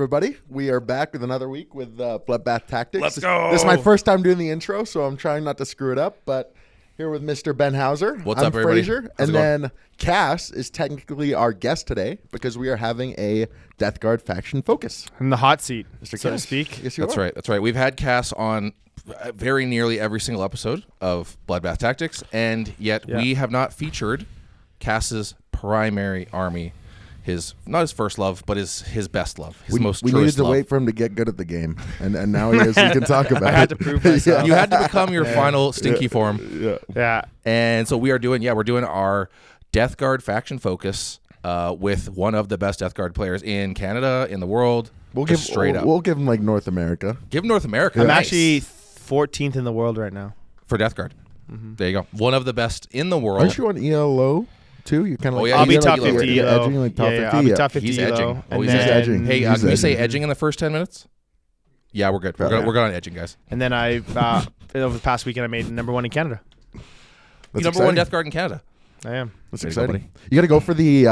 everybody. We are back with another week with Bloodbath Tactics. Let's go. This is my first time doing the intro, so I'm trying not to screw it up. But here with Mr. Ben Hauser. What's up, everybody? Fraiser, and then Kass is technically our guest today because we are having a Death Guard faction focus. In the hot seat, Mr. so to Kass. speak. Yes, you That's are. right. That's right. We've had Kass on very nearly every single episode of Bloodbath Tactics, and yet we have not featured Kass's primary army. Not his first love, but his best love, his most we truest needed to love. wait for him to get good at the game, and now he is. He can talk about it. I had to prove myself. You had to become your final stinky form. Yeah. And so we're doing our Death Guard faction focus with one of the best Death Guard players in Canada, in the world. We'll give him like North America. Give him North America. I'm Nice. actually 14th in the world right now. For Death Guard. There you go. One of the best in the world. Aren't you on ELO too? You kind of like yeah, I'll be he's top like 50 you're ELO. edging like top 50. I'll be top 50 He's ELO. edging. And he's then, edging. Hey, He's can we say edging. edging in the first 10 minutes? Yeah, we're good. We're good on edging, guys. And then I, over the past weekend, I made number one in Canada. That's Number one exciting. Death Guard in Canada. I am. That's There you go, exciting. buddy. You got to go for the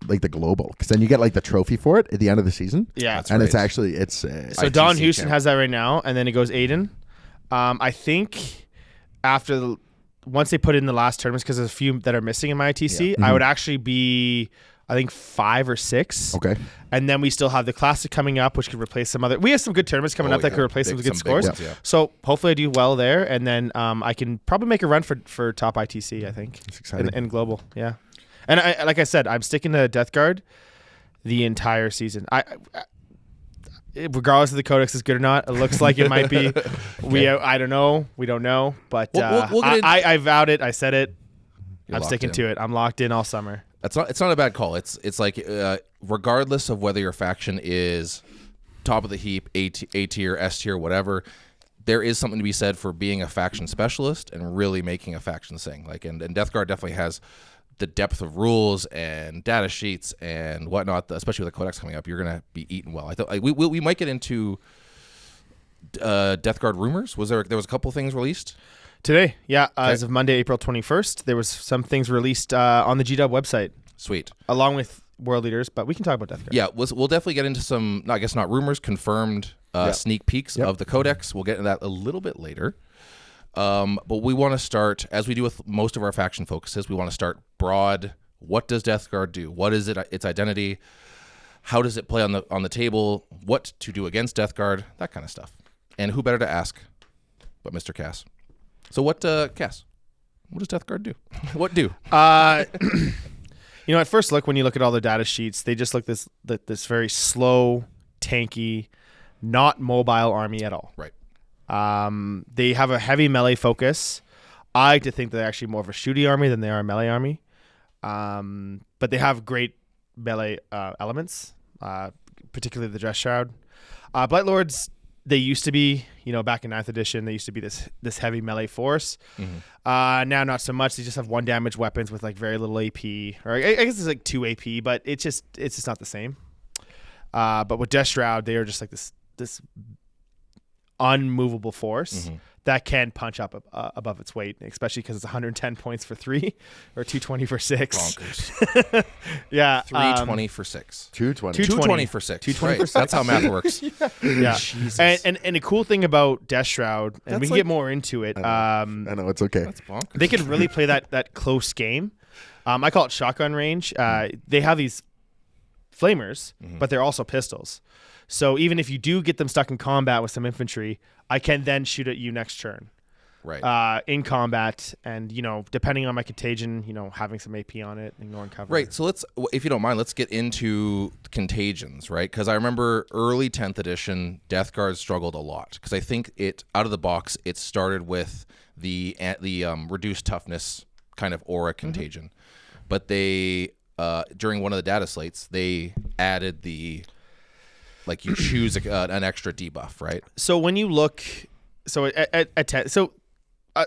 like the global, because then you get like the trophy for it at the end of the season. Yeah. That's and right. it's actually So ITC Don Houston champ. has that right now, and then it goes Aiden. I think after once they put in the last tournaments, because there's a few that are missing in my ITC, I would actually be, I think, 5 or 6. okay. And then we still have the Classic coming up, which could replace some other. We have some good tournaments coming up that could replace some good scores. Ones, yeah. So hopefully I do well there, and then I can probably make a run for top ITC. I think It's exciting. in global, yeah. And I, like I said, I'm sticking to Death Guard the entire season. Regardless of the Codex is good or not, it looks like it might be. I don't know. We don't know, but We'll get I vowed it. I said it. You're I'm locked sticking in. to it. I'm locked in all summer. It's not a bad call. It's like regardless of whether your faction is top of the heap, A tier, S tier, whatever, there is something to be said for being a faction specialist and really making a faction sing. Like and Death Guard definitely has the depth of rules and data sheets and whatnot, especially with the Codex coming up. You're gonna be eaten well. I thought we might get into Death Guard rumors. There was a couple things released Today, as of Monday, April 21st, there was some things released on the GW website, Sweet. along with World Leaders, but we can talk about Death Guard. Yeah, we'll definitely get into some, I guess not rumors, confirmed sneak peeks of the Codex. We'll get into that a little bit later. But we want to start, as we do with most of our faction focuses, we want to start broad. What does Death Guard do? What is its identity? How does it play on the table? What to do against Death Guard? That kind of stuff. And who better to ask but Mr. Kass? So Kass, what does Death Guard do? What do? At first look, when you look at all the data sheets, they just look this very slow, tanky, not mobile army at all. Right. They have a heavy melee focus. I like to think they're actually more of a shooty army than they are a melee army. But they have great melee elements, particularly the Dress Shroud. Blight Lords, they used to be, back in 9th edition, they used to be this heavy melee force. Now not so much. They just have 1 damage weapons with like very little AP, or I guess it's like 2 AP, but it's just not the same. But with Death Shroud, they are just like this unmovable force that can punch up above its weight, especially because it's 110 points for 3 or 220 for 6. Bonkers. Yeah. 320 for 6. 220. 220 for 6. 220 right. for 6. That's how math works. Yeah. Jesus. And the cool thing about Death Shroud, and That's we can get more into it, I know it's okay. That's bonkers. they can really play that close game. I call it shotgun range. They have these flamers, but they're also pistols. So even if you do get them stuck in combat with some infantry, I can then shoot at you next turn. Right. In combat, and depending on my contagion, having some AP on it, ignoring cover. Right. So if you don't mind, let's get into Contagions, right? Because I remember early 10th edition, Death Guard struggled a lot. Because I think out of the box, it started with the reduced toughness kind of aura contagion. But they, during one of the data slates, they added you choose an extra debuff, right? So when you look, at 10,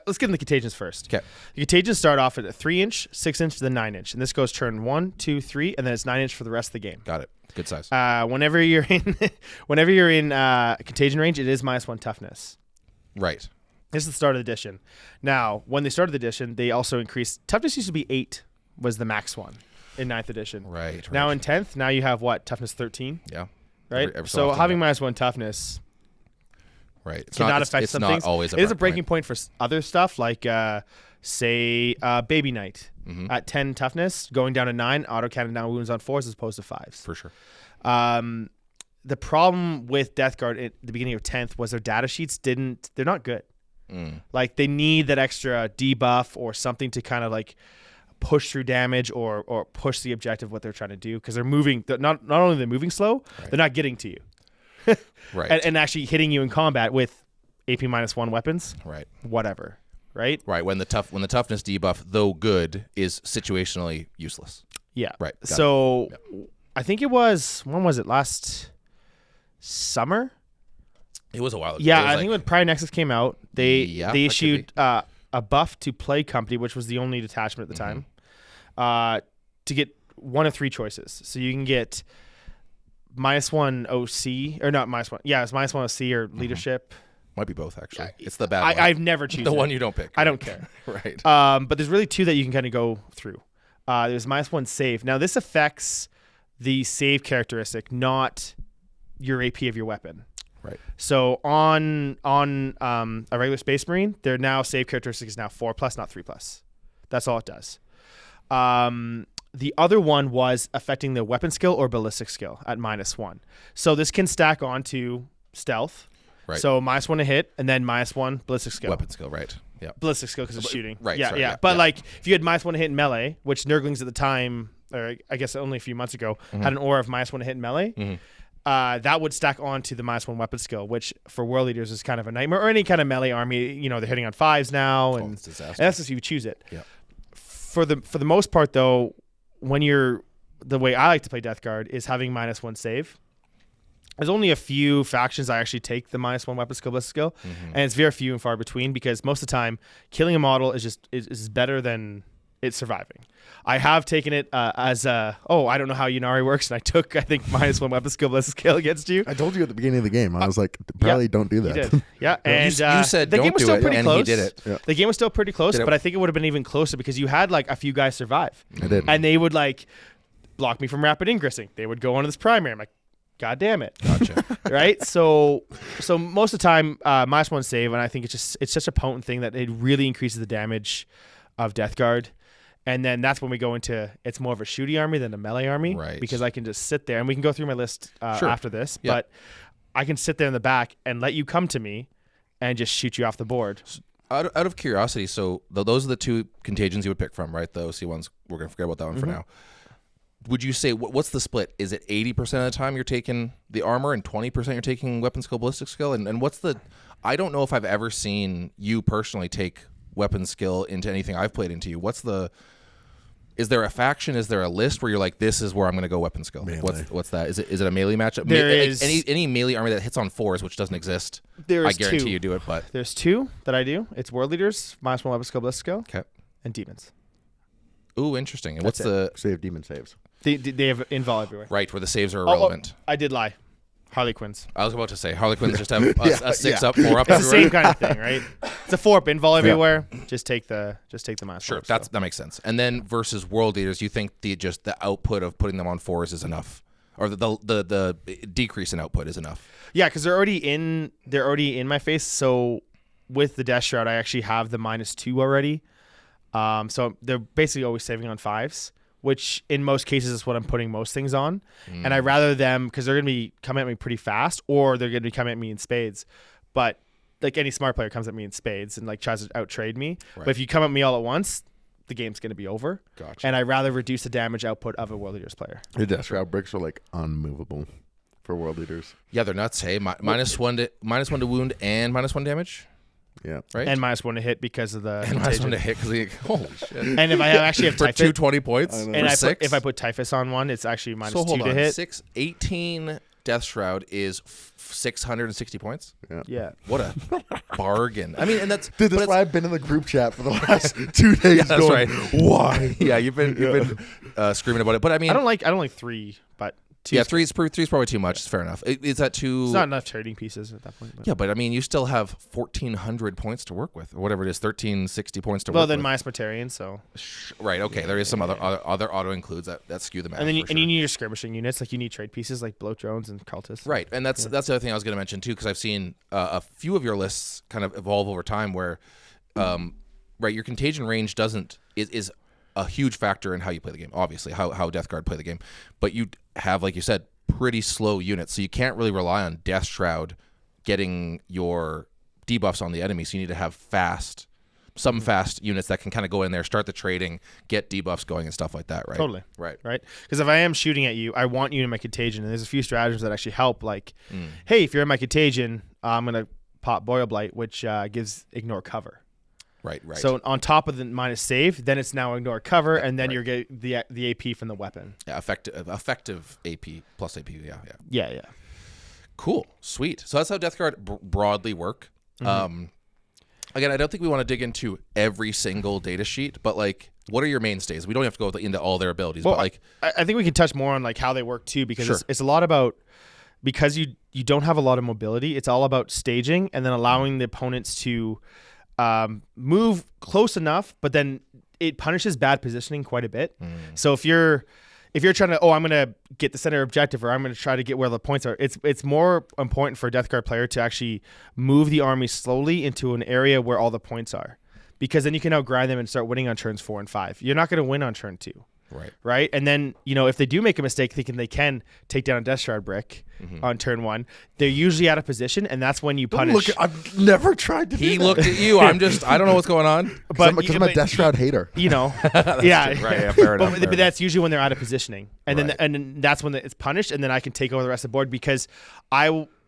let's get into the Contagions first. Okay. The Contagions start off at a 3-inch, 6-inch, then 9-inch, and this goes turn 1, 2, 3, and then it's 9-inch for the rest of the game. Got it. Good size. Whenever you're in Contagion range, it is -1 toughness. Right. This is the start of the edition. Now, when they started the edition, they also increased toughness. Used to be 8 was the max one in 9th edition. Right. Now in 10th, now you have what, toughness 13? Yeah. right? Every so often, having yeah. -1 toughness Right. It's cannot affect it's some not things. always a It is a break breaking point for other stuff like, say, Baby Knight. Mm-hmm. At 10 toughness, going down to 9, autocannon down wounds on 4s as opposed to 5s. for sure. The problem with Death Guard at the beginning of 10th was their data sheets they're not good. Like they need that extra debuff or something to kind of like push through damage or push the objective what they're trying to do, because they're moving. Not only they're moving slow, they're not getting to you. Right. and actually hitting you in combat with AP -1 weapons. Right. Whatever. Right. Right. When the toughness debuff, though good, is situationally useless. Yeah. Right. Got So I think it was, when was it? Last summer? it was a while ago. Yeah, It was I think when Pride Nexus came out, they Yeah, that could issued a buff to Play Company, which was the only detachment at the time, to get one of 3 choices. So you can get -1 OC, or not -1. Yeah, it's -1 OC or leadership. might be both actually. It's the bad one. I've never chosen the one you don't pick. I don't care. Right. But there's really 2 that you can kind of go through. There's -1 save. Now this affects the save characteristic, not your AP of your weapon. Right. So on a regular Space Marine, their now save characteristic is now 4+, not 3+. That's all it does. The other one was affecting the weapon skill or ballistic skill at -1. So this can stack onto stealth. Right. So -1 to hit, and then -1 ballistic skill. Weapon skill. Right. Yeah. Ballistic skill because it's shooting. Right, Yeah, sorry, yeah. yeah, But yeah. like if you had -1 to hit in melee, which Nurglings at the time, or I guess only a few months ago, had an aura of -1 to hit in melee. That would stack onto the -1 weapon skill, which for World Leaders is kind of a nightmare. Or any kind of melee army, they're hitting on 5s now, and it's disaster. that's if you choose it. Yeah. For the most part, though, when the way I like to play Death Guard is having -1 save. There's only a few factions I actually take the -1 weapon skill, ballistic skill, and it's very few and far between, because most of the time killing a model is better than it surviving. I have taken it as I don't know how Yunari works, and I took, I think, -1 weapon skill, ballistic skill against you. I told you at the beginning of the game. I was like, probably don't do that. You did. Yeah. And you said the don't game was do still it, pretty and close. he did it. Yeah. The game was still pretty close, Did it- but I think it would have been even closer because you had like a few guys survive. I did. And they would like block me from rapid ingressing. They would go onto this primary. I'm like, God damn it. Gotcha. Right? So most of the time, -1 save, and I think it's such a potent thing that it really increases the damage of Death Guard. And then that's when we go into, it's more of a shooty army than a melee army. Right. Because I can just sit there, and we can go through my list Sure. after this, Yeah. but I can sit there in the back and let you come to me and just shoot you off the board. Out of curiosity, so those are the 2 contagions you would pick from, right? The OC ones. We're gonna forget about that one for now. Would you say what's the split? Is it 80% of the time you're taking the armor and 20% you're taking weapon skill, ballistic skill? And what's the? I don't know if I've ever seen you personally take weapon skill into anything I've played into you. What's the? Is there a faction? Is there a list where you're like, this is where I'm going to go weapon skill? Melee. What's that? Is it a melee matchup? There Like is- any melee army that hits on 4s, which doesn't exist. There's I guarantee 2. you do it, but There's 2 that I do. It's World Leaders, -1 weapon skill, ballistic skill, okay. and Demons. Ooh, interesting. And what's That's the Save demon saves. They have invol everywhere. right where the saves are irrelevant? I did lie. Harlequins. I was about to say Harlequins just have a 6 yeah. up, 4 up. It's the everywhere. same kind of thing, right? It's a 4-up invol everywhere. Just take the -1. Sure, that makes sense. And then versus World Leaders, you think the output of putting them on 4s is enough, or the decrease in output is enough? Yeah, because they're already in my face. So with the Death Shroud, I actually have the -2 already. So they're basically always saving on 5s, which in most cases is what I'm putting most things on. And I rather them, because they're going to be coming at me pretty fast, or they're going to be coming at me in spades. But like any smart player comes at me in spades and like tries to out trade me. Right. But if you come at me all at once, the game's going to be over. Gotcha. And I rather reduce the damage output of a World Leaders player. The Death Shroud bricks are like unmovable for World Leaders. Yeah, they're nuts. Hey, -1 to wound and -1 damage, Yeah. right? And -1 to hit because of the and -1 contagion. to hit because holy shit. And if I actually have For Typhus, 20 points, I know. and for 6. if I put Typhus on one, it's actually -2 so hold to on, hit. 18 Death Shroud is 660 points. Yeah. What a bargain! I mean, and that's Dude, but that's why I've been in the group chat for the last 2 days. Yeah, that's going, right. Why? yeah, you've been screaming about it, but I mean, I don't like 3, but three's probably too much. It's fair enough. Is that too? It's not enough trading pieces at that point. But. Yeah, but I mean, you still have 1,400 points to work with, or whatever it is, 1,360 points to work with. Well, then minus Mortarion, so. Right. Okay. There is some other auto includes that skew the math. And then you need your skirmishing units, like you need trade pieces like bloat drones and cultists. Right, and that's the other thing I was going to mention too, because I've seen a few of your lists kind of evolve over time, where, right, your contagion range is a huge factor in how you play the game. Obviously, how Death Guard play the game, but you have, like you said, pretty slow units, so you can't really rely on Death Shroud getting your debuffs on the enemy. So you need to have fast units that can kind of go in there, start the trading, get debuffs going and stuff like that, right? Totally. Right. Because if I am shooting at you, I want you in my contagion, and there's a few stratagems that actually help. Like, hey, if you're in my contagion, I'm gonna pop Boil Blight, which gives ignore cover. Right. So on top of the minus save, then it's now ignore cover, and then you're getting the AP from the weapon. Yeah, effective AP plus AP. Yeah. Cool, sweet. So that's how Death Guard broadly work. Again, I don't think we want to dig into every single data sheet, but like, what are your mainstays? We don't have to go into all their abilities, well, but like, I think we can touch more on like how they work too, because Sure. it's a lot about, because you don't have a lot of mobility. It's all about staging and then allowing the opponents to move close enough, but then it punishes bad positioning quite a bit. So if you're trying to, I'm going to get the center objective, or I'm going to try to get where the points are, it's more important for a Death Guard player to actually move the army slowly into an area where all the points are, because then you can outgrind them and start winning on turns 4 and 5. You're not going to win on turn 2. Right. And then, if they do make a mistake thinking they can take down a Death Shroud brick on turn 1, they're usually out of position, and that's when you punish. I've never tried to do that. He looked at you. I don't know what's going on. Because I'm a Death Shroud hater. Yeah. Right. Yeah, fair enough. But that's usually when they're out of positioning. And then that's when it's punished, and then I can take over the rest of the board, because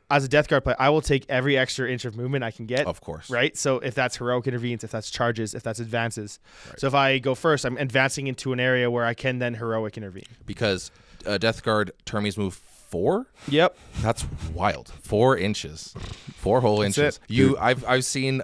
as a Death Guard player, I will take every extra inch of movement I can get. Of course. Right? So if that's heroic intervenes, if that's charges, if that's advances. Right. So if I go first, I'm advancing into an area where I can then heroic intervene. Because Death Guard termies move 4? Yep. That's wild. 4 inches. 4 whole inches. I've seen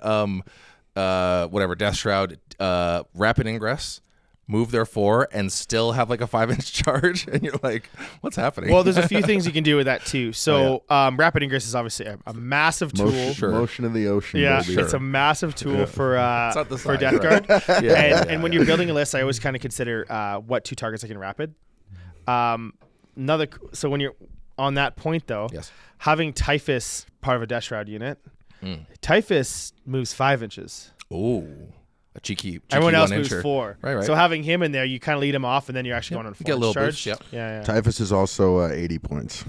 Death Shroud rapid ingress move their 4 and still have like a 5-inch charge, and you're like, what's happening? Well, there's a few things you can do with that too. So rapid ingress is obviously a massive tool. Motion in the ocean. Yeah, baby. it's a massive tool for size, Death Guard. And when you're building a list, I always kind of consider what 2 targets I can rapid. So when you're on that point though, having Typhus part of a Death Shroud unit, Typhus moves 5 inches. Oh. A cheeky everyone else moves incher. 4. Right. So having him in there, you kind of lead him off, and then you're actually going on 4 get a little charge. boost. Yeah. Typhus is also 80 points.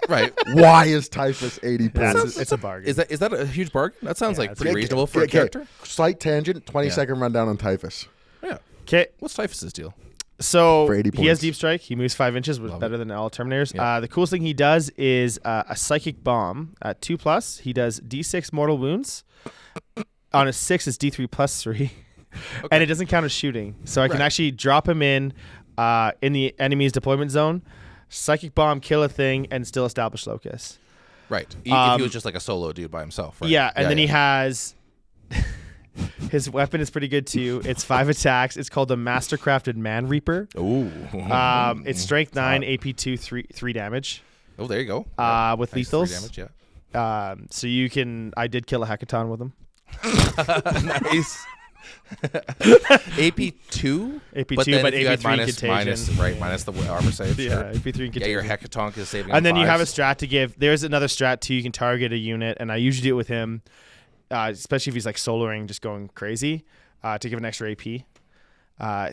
Right. Why is Typhus 80 points? It's a bargain. Is that a huge bargain? That sounds like pretty reasonable for a character. Slight tangent, 20-second rundown on Typhus. Yeah. Okay. What's Typhus's deal? So For 80 he has points. Deep Strike. He moves 5 inches, which is better than all Terminators. The coolest thing he does is a Psychic Bomb at 2+. He does D6 mortal wounds. On a 6, it's D3+3. Okay. And it doesn't count as shooting. So I can actually drop him in the enemy's deployment zone, Psychic Bomb, kill a thing, and still establish Locus. Right. If he was just like a solo dude by himself, right? Yeah, and then he has... His weapon is pretty good too. It's 5 attacks. It's called the Mastercrafted Man Reaper. Ooh. It's strength 9, AP 2, 3 damage. Oh, there you go. With nice lethals. 3 damage, So you can... I did kill a Hecaton with him. Nice. AP 2? AP 2, but then but if you AP 3 had contagion. minus the armor save. Yeah, Sure. AP 3 contagion. Yeah, your Hecatonk is saving. And then you have a fives. strat to give. There's another strat too. You can target a unit, and I usually do it with him, especially if he's like soloing, just going crazy, to give an extra AP.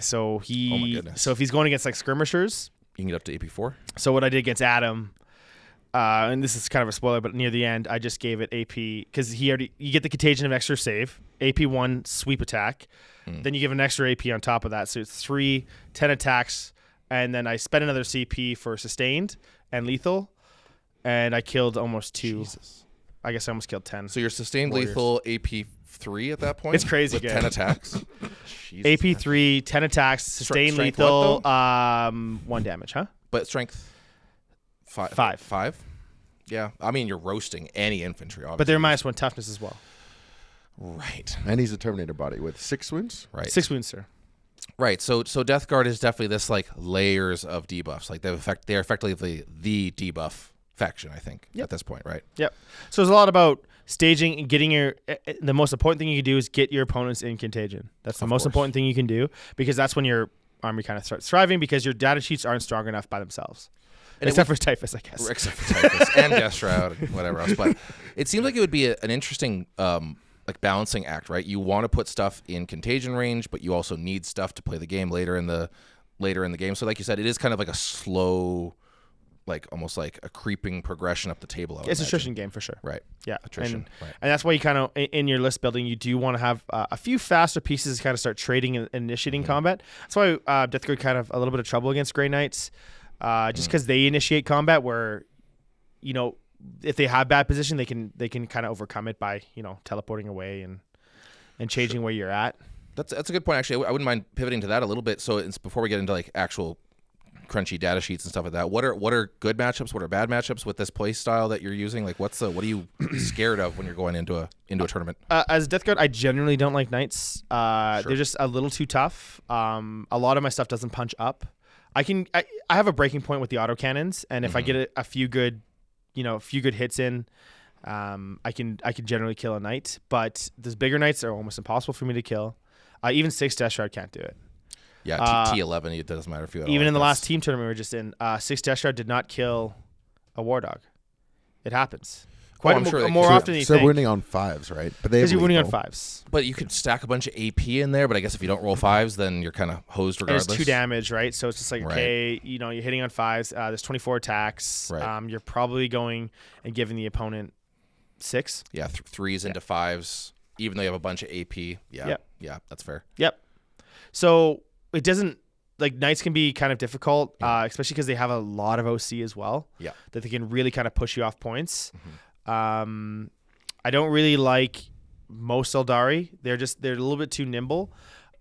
So if he's going against like skirmishers, You can get up to AP 4. So what I did against Adam, and this is kind of a spoiler, but near the end, I just gave it AP because you get the contagion of extra save, AP 1 sweep attack, then you give an extra AP on top of that, so it's 3, 10 attacks, and then I spent another CP for sustained and lethal, and I killed almost 2. Jesus. I guess I almost killed 10. So you're sustained Warriors. lethal AP 3 at that point? It's crazy with good. 10 attacks? AP 3, 10 attacks, sustained strength lethal, what, 1 damage, huh? But strength 5. 5? Yeah. I mean, you're roasting any infantry, obviously. But they're -1 toughness as well. Right. And he's a Terminator body with 6 wounds. Right. 6 wounds, sir. Right. So Death Guard is definitely this like layers of debuffs. Like they're effectively the debuff faction, I think, at this point, right? Yep. So there's a lot about staging and getting your. The most important thing you can do is get your opponents in Contagion. That's the most important thing you can do, because that's when your army kind of starts thriving, because your data sheets aren't strong enough by themselves. And except for Typhus, I guess. Except for Typhus and Death Shroud and whatever else. But it seems like it would be an interesting like balancing act, right? You want to put stuff in contagion range, but you also need stuff to play the game later in the game. So like you said, it is kind of like a slow, like almost like a creeping progression up the table. It's an attrition game for sure. Right. Yeah. Attrition. And that's why you kind of, in your list building, you do want to have a few faster pieces to kind of start trading and initiating combat. That's why Death Guard kind of a little bit of trouble against Grey Knights, just because they initiate combat where, you know, if they have bad position, they can kind of overcome it by, you know, teleporting away and changing where you're at. That's a good point, actually. I wouldn't mind pivoting to that a little bit. So it's before we get into like actual crunchy data sheets and stuff like that, what are good matchups? What are bad matchups with this play style that you're using? Like what are you scared of when you're going into a tournament? As Death Guard, I generally don't like Knights. They're just a little too tough. A lot of my stuff doesn't punch up. I have a breaking point with the autocannons, and if I get a few good hits in, I can generally kill a knight. But those bigger knights are almost impossible for me to kill. Even 6 Death Shroud can't do it. Yeah, T11, it doesn't matter if you. Even in the last team tournament we were just in, 6 Death Shroud did not kill a War Dog. It happens more often than you think. So winning on 5s, right? But because you're winning on 5s. But you could stack a bunch of AP in there. But I guess if you don't roll 5s, then you're kind of hosed regardless. There's 2 damage, right? So it's just like, okay, you know, you're hitting on 5s. There's 24 attacks. Right. You're probably going and giving the opponent 6. Yeah, 3s into 5s, even though you have a bunch of AP. Yeah, Yep. Yeah, that's fair. Yep. So it doesn't, like, Knights can be kind of difficult, especially because they have a lot of OC as well. Yeah. That they can really kind of push you off points. I don't really like most Eldari. They're a little bit too nimble.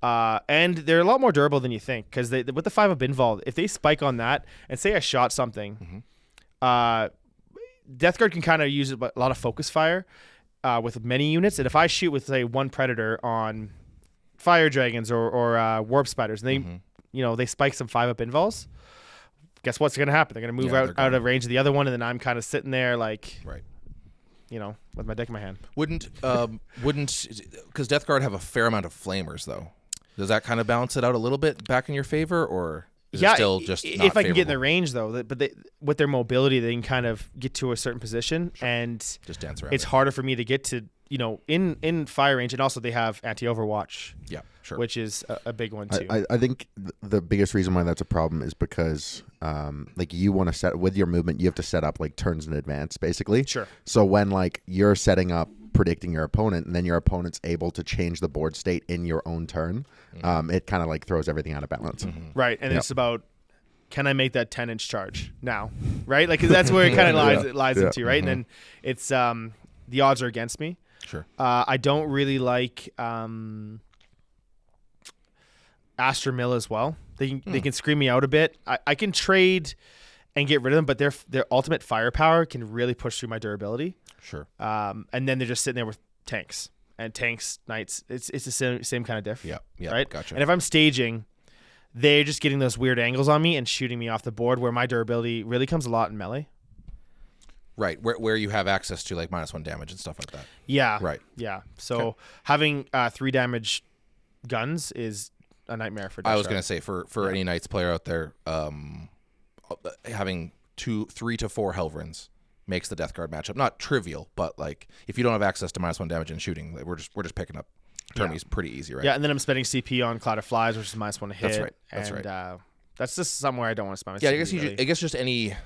And they're a lot more durable than you think, because with the 5 of Binval, if they spike on that and say I shot something, Death Guard can kind of use a lot of focus fire with many units. And if I shoot with, say, one Predator on Fire Dragons or Warp Spiders, and they spike some 5 up Binvals, guess what's going to happen? They're going to move out of range of the other one, and then I'm kind of sitting there like, you know, with my deck in my hand. Wouldn't because Death Guard have a fair amount of flamers though? Does that kind of balance it out a little bit back in your favor, or is it still just not if I can get in favorable? the range though? But with their mobility, they can kind of get to a certain position, and just dance around. It's harder for me to get to, you know, in fire range, and also they have anti-overwatch. Yeah, sure. Which is a big one too. I think the biggest reason why that's a problem is because like you want to set with your movement, you have to set up like turns in advance, basically. Sure. So when like you're setting up, predicting your opponent, and then your opponent's able to change the board state in your own turn, it kind of like throws everything out of balance. Right, and it's about, can I make that 10-inch charge now? Right, like that's where it kind of lies into, right? And then it's the odds are against me. Sure. I don't really like Astra Mill as well. They can scream me out a bit. I can trade and get rid of them, but their ultimate firepower can really push through my durability. Sure. And then they're just sitting there with tanks and knights. It's the same kind of diff. Yeah. Right. Gotcha. And if I'm staging, they're just getting those weird angles on me and shooting me off the board, where my durability really comes a lot in melee. Right, where you have access to like -1 damage and stuff like that. Yeah. Right. Yeah. So having 3 damage guns is a nightmare for. I was going to say for any Knights player out there, having 3 to 4 Helverins makes the Death Guard matchup not trivial, but like if you don't have access to -1 damage and shooting, we're just picking up tourneys pretty easy, right? Yeah, and then I'm spending CP on Cloud of Flies, which is -1 to hit. That's right. That's and, right. That's just somewhere I don't want to spend my Yeah, CP, I guess just any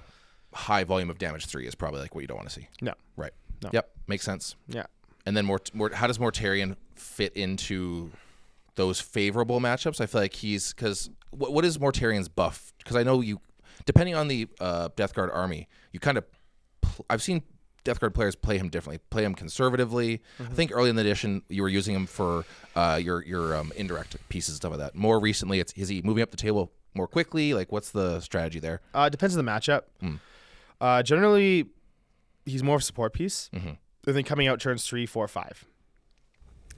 high volume of damage 3 is probably like what you don't want to see. No. Right. No. Yep. Makes sense. Yeah. And then how does Mortarion fit into those favorable matchups? I feel like because what is Mortarion's buff? Because I know you, depending on the Death Guard army, you kind of, I've seen Death Guard players play him differently, play him conservatively. I think early in the edition you were using him for your indirect pieces and stuff like that. More recently, is he moving up the table more quickly? Like, what's the strategy there? It depends on the matchup. Generally, he's more of a support piece. And then coming out turns 3, 4, 5.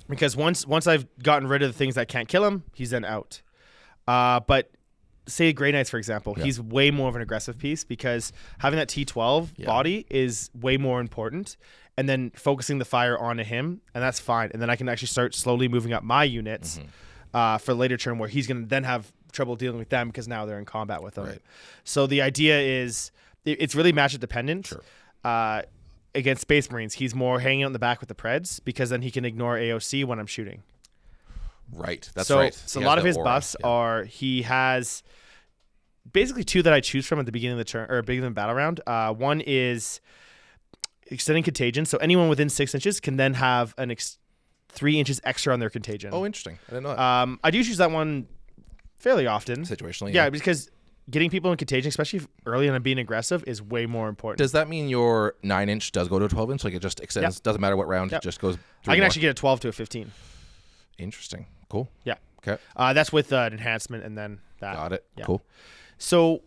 Because once I've gotten rid of the things that can't kill him, he's then out. But say Grey Knights, for example, he's way more of an aggressive piece because having that T12 body is way more important. And then focusing the fire onto him, and that's fine. And then I can actually start slowly moving up my units for later turn where he's going to then have trouble dealing with them because now they're in combat with him. Right. So the idea is it's really matchup dependent. Sure. Against Space Marines, he's more hanging out in the back with the Preds because then he can ignore AOC when I'm shooting. Right. That's so, right. So a lot of his buffs are he has basically 2 that I choose from at the beginning of the turn or beginning of the battle round. One is extending contagion. So anyone within 6 inches can then have an 3 inches extra on their contagion. Oh, interesting. I didn't know that. I do choose that one fairly often. Situationally. Yeah, because getting people in contagion, especially early on being aggressive, is way more important. Does that mean your 9-inch does go to a 12-inch? Like it just extends? Doesn't matter what round, it just goes through I can more? actually get a 12 to a 15. Interesting. Cool. Yeah. Okay. That's with an enhancement and then that. Got it. Yeah. Cool. So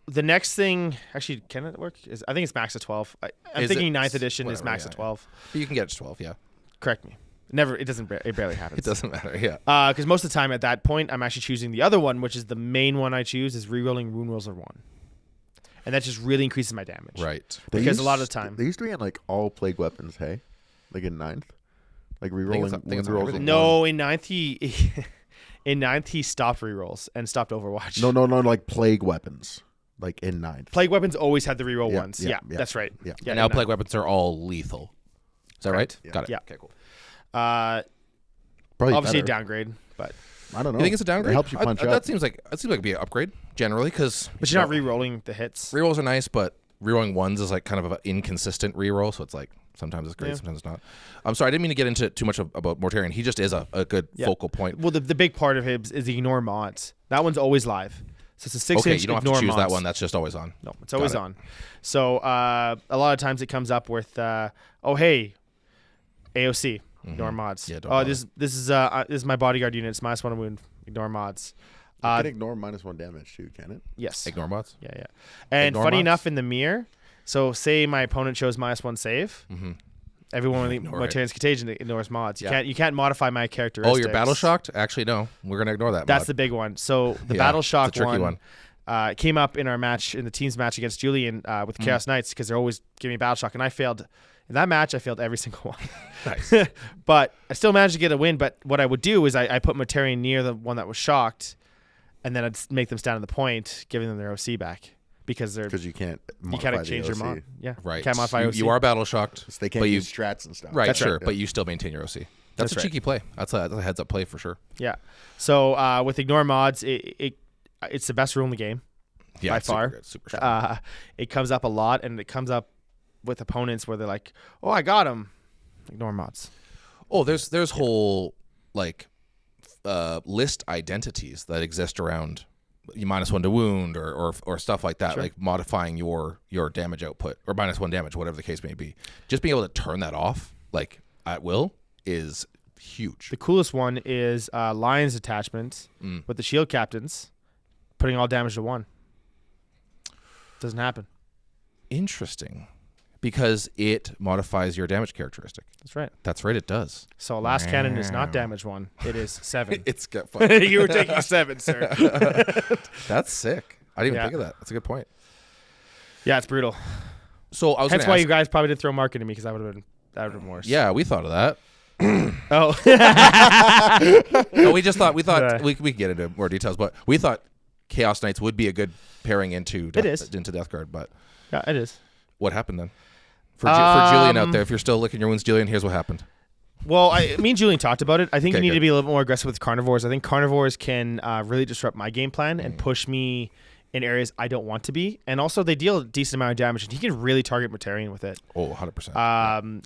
the next thing, actually, can it work? I think it's max of 12. I'm thinking 9th edition is max of 12. But you can get it to 12, yeah. Correct me. Never. It doesn't. It barely happens. It doesn't matter, yeah. Because most of the time at that point, I'm actually choosing the other one, which is the main one I choose is rerolling Rune Rolls 1. And that just really increases my damage. Right. Because a lot of the time. They used to be in like all plague weapons, hey? Like in 9th? Like rerolling think it's rolls. everything. No, in 9th he stopped rerolls and stopped Overwatch. No, like plague weapons. Like in 9th. Plague weapons always had the reroll ones. yeah, Yeah, that's right. Yeah. Yeah, And now in plague 9th. weapons are all lethal. Is that right? Yeah. Got it. Yeah. Okay, cool. Probably Obviously a better. downgrade, but I don't know. You think it's a downgrade? It helps you punch up. That seems like it'd be an upgrade generally because you're not rerolling the hits. rerolls are nice, but rerolling ones is like kind of an inconsistent reroll, so it's like sometimes it's great, sometimes it's not. I'm sorry, I didn't mean to get into too much about Mortarion. He just is a good focal point. Well, the big part of him is ignore mods. That one's always live. So it's a 6 Okay, inch you don't have ignore to choose mods. that one. That's just always on. No, it's always it. on. So a lot of times it comes up with, oh hey, AOC, ignore mods. Yeah, don't oh bother. this is my bodyguard unit. It's -1 wound. Ignore mods. You can ignore -1 damage too, can it? Yes. Ignore mods. Yeah. And Ignore funny mods? enough, in the mirror, so say my opponent chose -1 save. Everyone with Ignore it. Mortarion's Contagion ignores mods. Yeah. You can't modify my characteristics. Oh, you're battle shocked? Actually, no. We're gonna ignore that. That's mod. the big one. So the Yeah, battle it's a shock tricky one. came up in our match, in the team's match against Julian with Chaos Knights, because they're always giving me battle shock, and I failed. In that match, I failed every single one. Nice. But I still managed to get a win. But what I would do is I put Mortarion near the one that was shocked, and then I'd make them stand at the point, giving them their OC back. Because you can't you modify can't change the your OC. mod. Yeah. Right. You can't modify you, OC. you are battle shocked. So they can't but use strats and stuff. Right, That's sure. right. But you still maintain your OC. That's a right. cheeky play. That's a heads up play for sure. Yeah. So with ignore mods, it's the best rule in the game. Yeah, By it's super far. good, super strong. It comes up a lot, and it comes up with opponents where they're like, "Oh, I got him." Ignore mods. Oh, there's whole like list identities that exist around you -1 to wound or stuff like that, Sure. like modifying your damage output or -1 damage, whatever the case may be. Just being able to turn that off like at will is huge. The coolest one is Lions attachment with the shield captains, putting all damage to 1. Doesn't happen. Interesting, because it modifies your damage characteristic. That's right. That's right, it does. So last cannon is not damage 1. It is 7. It's got fun. You were taking 7, sir. That's sick. I didn't even Yeah. think of that. That's a good point. Yeah, it's brutal. So I was That's gonna why ask, you guys probably didn't throw Mark into me, because that would have been worse. yeah, we thought of that. Oh. No, we just thought Yeah. we could get into more details, but we thought Chaos Knights would be a good pairing into Death Guard. But Yeah, it is. what happened then? For Julian out there, if you're still licking your wounds, Julian, here's what happened. Well, me and Julian talked about it. I think Okay, you need good. to be a little bit more aggressive with carnivores. I think carnivores can really disrupt my game plan and push me in areas I don't want to be. And also, they deal a decent amount of damage, and he can really target Mortarion with it. Oh, 100%.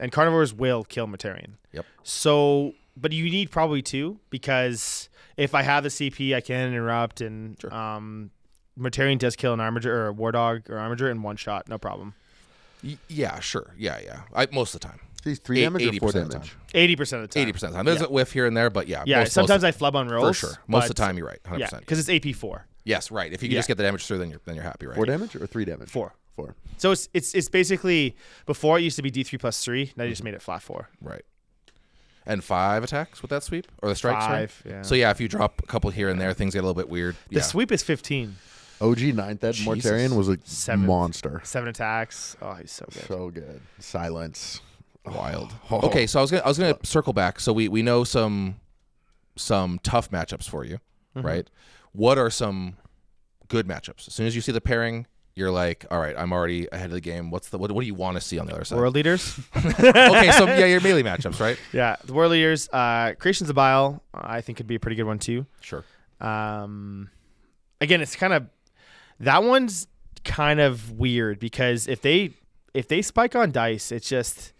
And carnivores will kill Mortarion. Yep. So, but you need probably 2, because if I have the CP, I can interrupt, and Mortarion does kill an Armiger or a War Dog or Armiger in 1 shot, no problem. Yeah, sure. Yeah. Most of the time. These 3 damage or 4 80% of the damage? time. 80% of the time. 80% of the time. There's a whiff here and there, but yeah. Yeah, most sometimes of I flub on rolls. for sure. Most of the but- time, you're right. 100%. Yeah, because it's AP4. Yes, right. If you can just get the damage through, then you're happy, right? 4 damage or 3 damage? 4. 4. So it's basically, before it used to be D3 plus 3, now you just made it flat 4. Right. And 5 attacks with that sweep? Or the strike? 5, sorry? yeah. So yeah, if you drop a couple here and there, things get a little bit weird. The sweep is 15. OG 9th Ed Mortarion was a 7 monster. 7 attacks. Oh, he's so good. So good. Silence. Wild. Oh. Okay, so I was gonna circle back. So we know some tough matchups for you, right? What are some good matchups? As soon as you see the pairing, you're like, all right, I'm already ahead of the game. What do you want to see on the other side? World leaders. Okay, so yeah, your melee matchups, right? Yeah, the World Leaders. Creations of Bile, I think could be a pretty good one too. Sure. Again, it's kind of that one's kind of weird because if they spike on dice, it's just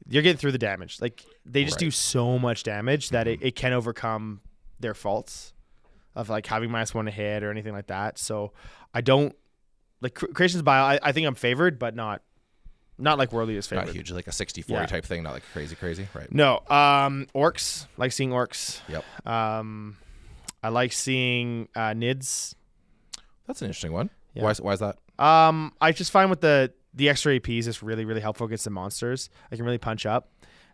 you're getting through the damage. Like they just do so much damage that it can overcome their faults of like having -1 to hit or anything like that. So I don't like Creations of Bile. I think I'm favored, but not like World Leaders favored. Not huge, like a 60-40 type thing, not like crazy, right? No. Orcs. Like seeing orcs. Yep. I like seeing Nids. That's an interesting one. Yeah. Why is that? I just find with the extra APs is really, really helpful against the monsters. I can really punch up.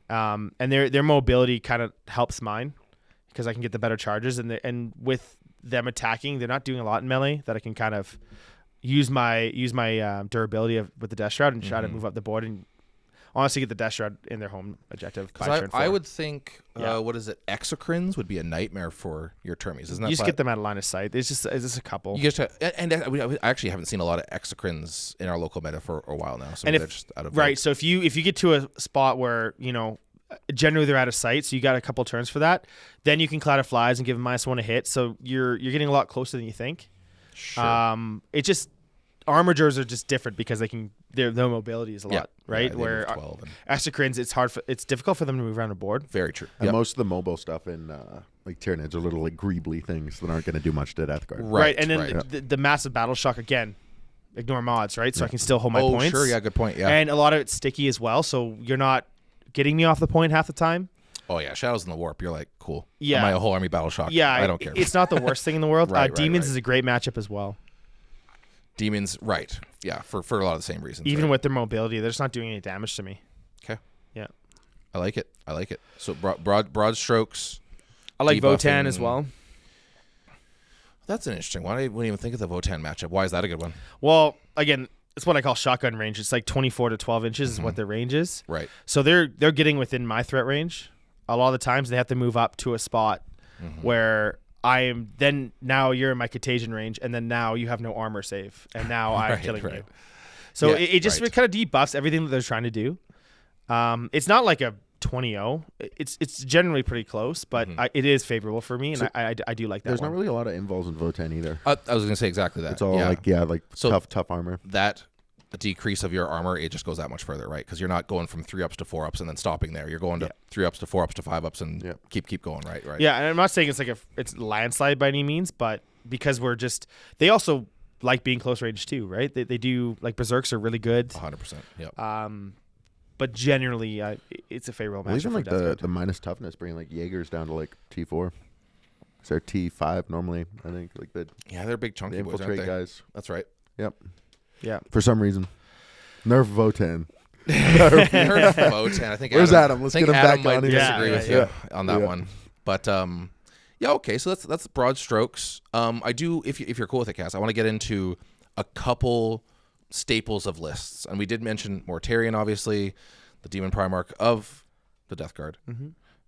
And their mobility kind of helps mine because I can get the better charges. And with them attacking, they're not doing a lot in melee that I can kind of use my durability with the Death Shroud and try to move up the board and honestly get the Death Shroud in their home objective by turn 4. I would think, what is it? Exocrines would be a nightmare for your Termies, isn't that? You just get them out of line of sight. It's just a couple. You just and I actually haven't seen a lot of Exocrines in our local meta for a while now. So and they're just out of right. So if you get to a spot where generally they're out of sight, so you got a couple turns for that, then you can Cloud of Flies and give them -1 to hit. So you're getting a lot closer than you think. Sure. It just armigers are just different because their mobility is a lot, right? Yeah, where Exocrines, it's difficult for them to move around the board. Very true. And most of the mobile stuff in like Tyranids are little like greebly things that aren't going to do much to Death Guard. Right. And then the massive battle shock again. Ignore mods, right? So I can still hold my points. Oh, sure. Yeah, good point. Yeah. And a lot of it's sticky as well, so you're not getting me off the point half the time. Oh yeah, Shadows in the Warp. You're like, cool. Yeah. My whole army battle shock. Yeah, I don't care. It's not the worst thing in the world. Right, Demons is a great matchup as well. Demons, right? Yeah, for a lot of the same reasons. Even right? with their mobility, they're just not doing any damage to me. Okay. Yeah. I like it. So broad strokes. I like debuffing. Votan as well. That's an interesting one. I wouldn't even think of the Votan matchup. Why is that a good one? Well, again, it's what I call shotgun range. It's like 24 to 12 inches is what their range is. Right. So they're getting within my threat range. A lot of the times they have to move up to a spot where I am. Then now you're in my Contagion range, and then now you have no armor save, and now I'm killing you. So it just kind of debuffs everything that they're trying to do. It's not like a 20-0. It's generally pretty close, but it is favorable for me, and so I do like that. There's not really a lot of invols in Votan either. I was going to say exactly that. It's all like so tough armor. That a decrease of your armor, it just goes that much further, right? Because you're not going from 3-ups to 4-ups and then stopping there. You're going to 3-ups to 4-ups to 5-ups and keep going, right? Yeah, and I'm not saying it's like it's landslide by any means, but because they also like being close range too, right? They do, like Berserks are really good. 100%. Yep. But generally, it's a favorable match. Even like the minus toughness, bringing like Jaegers down to like T4. Is there T5 normally? I think like they're big chunky boys, infiltrate aren't they? guys. That's right. Yep. Yeah. For some reason, nerf Votan. Nerf Votan. I think. Where's Adam? Let's get him Adam back on here. Disagree with you on that one, but okay. So that's broad strokes. I do, if you're cool with it, Kass, I want to get into a couple staples of lists, and we did mention Mortarion, obviously, the Demon Primarch of the Death Guard.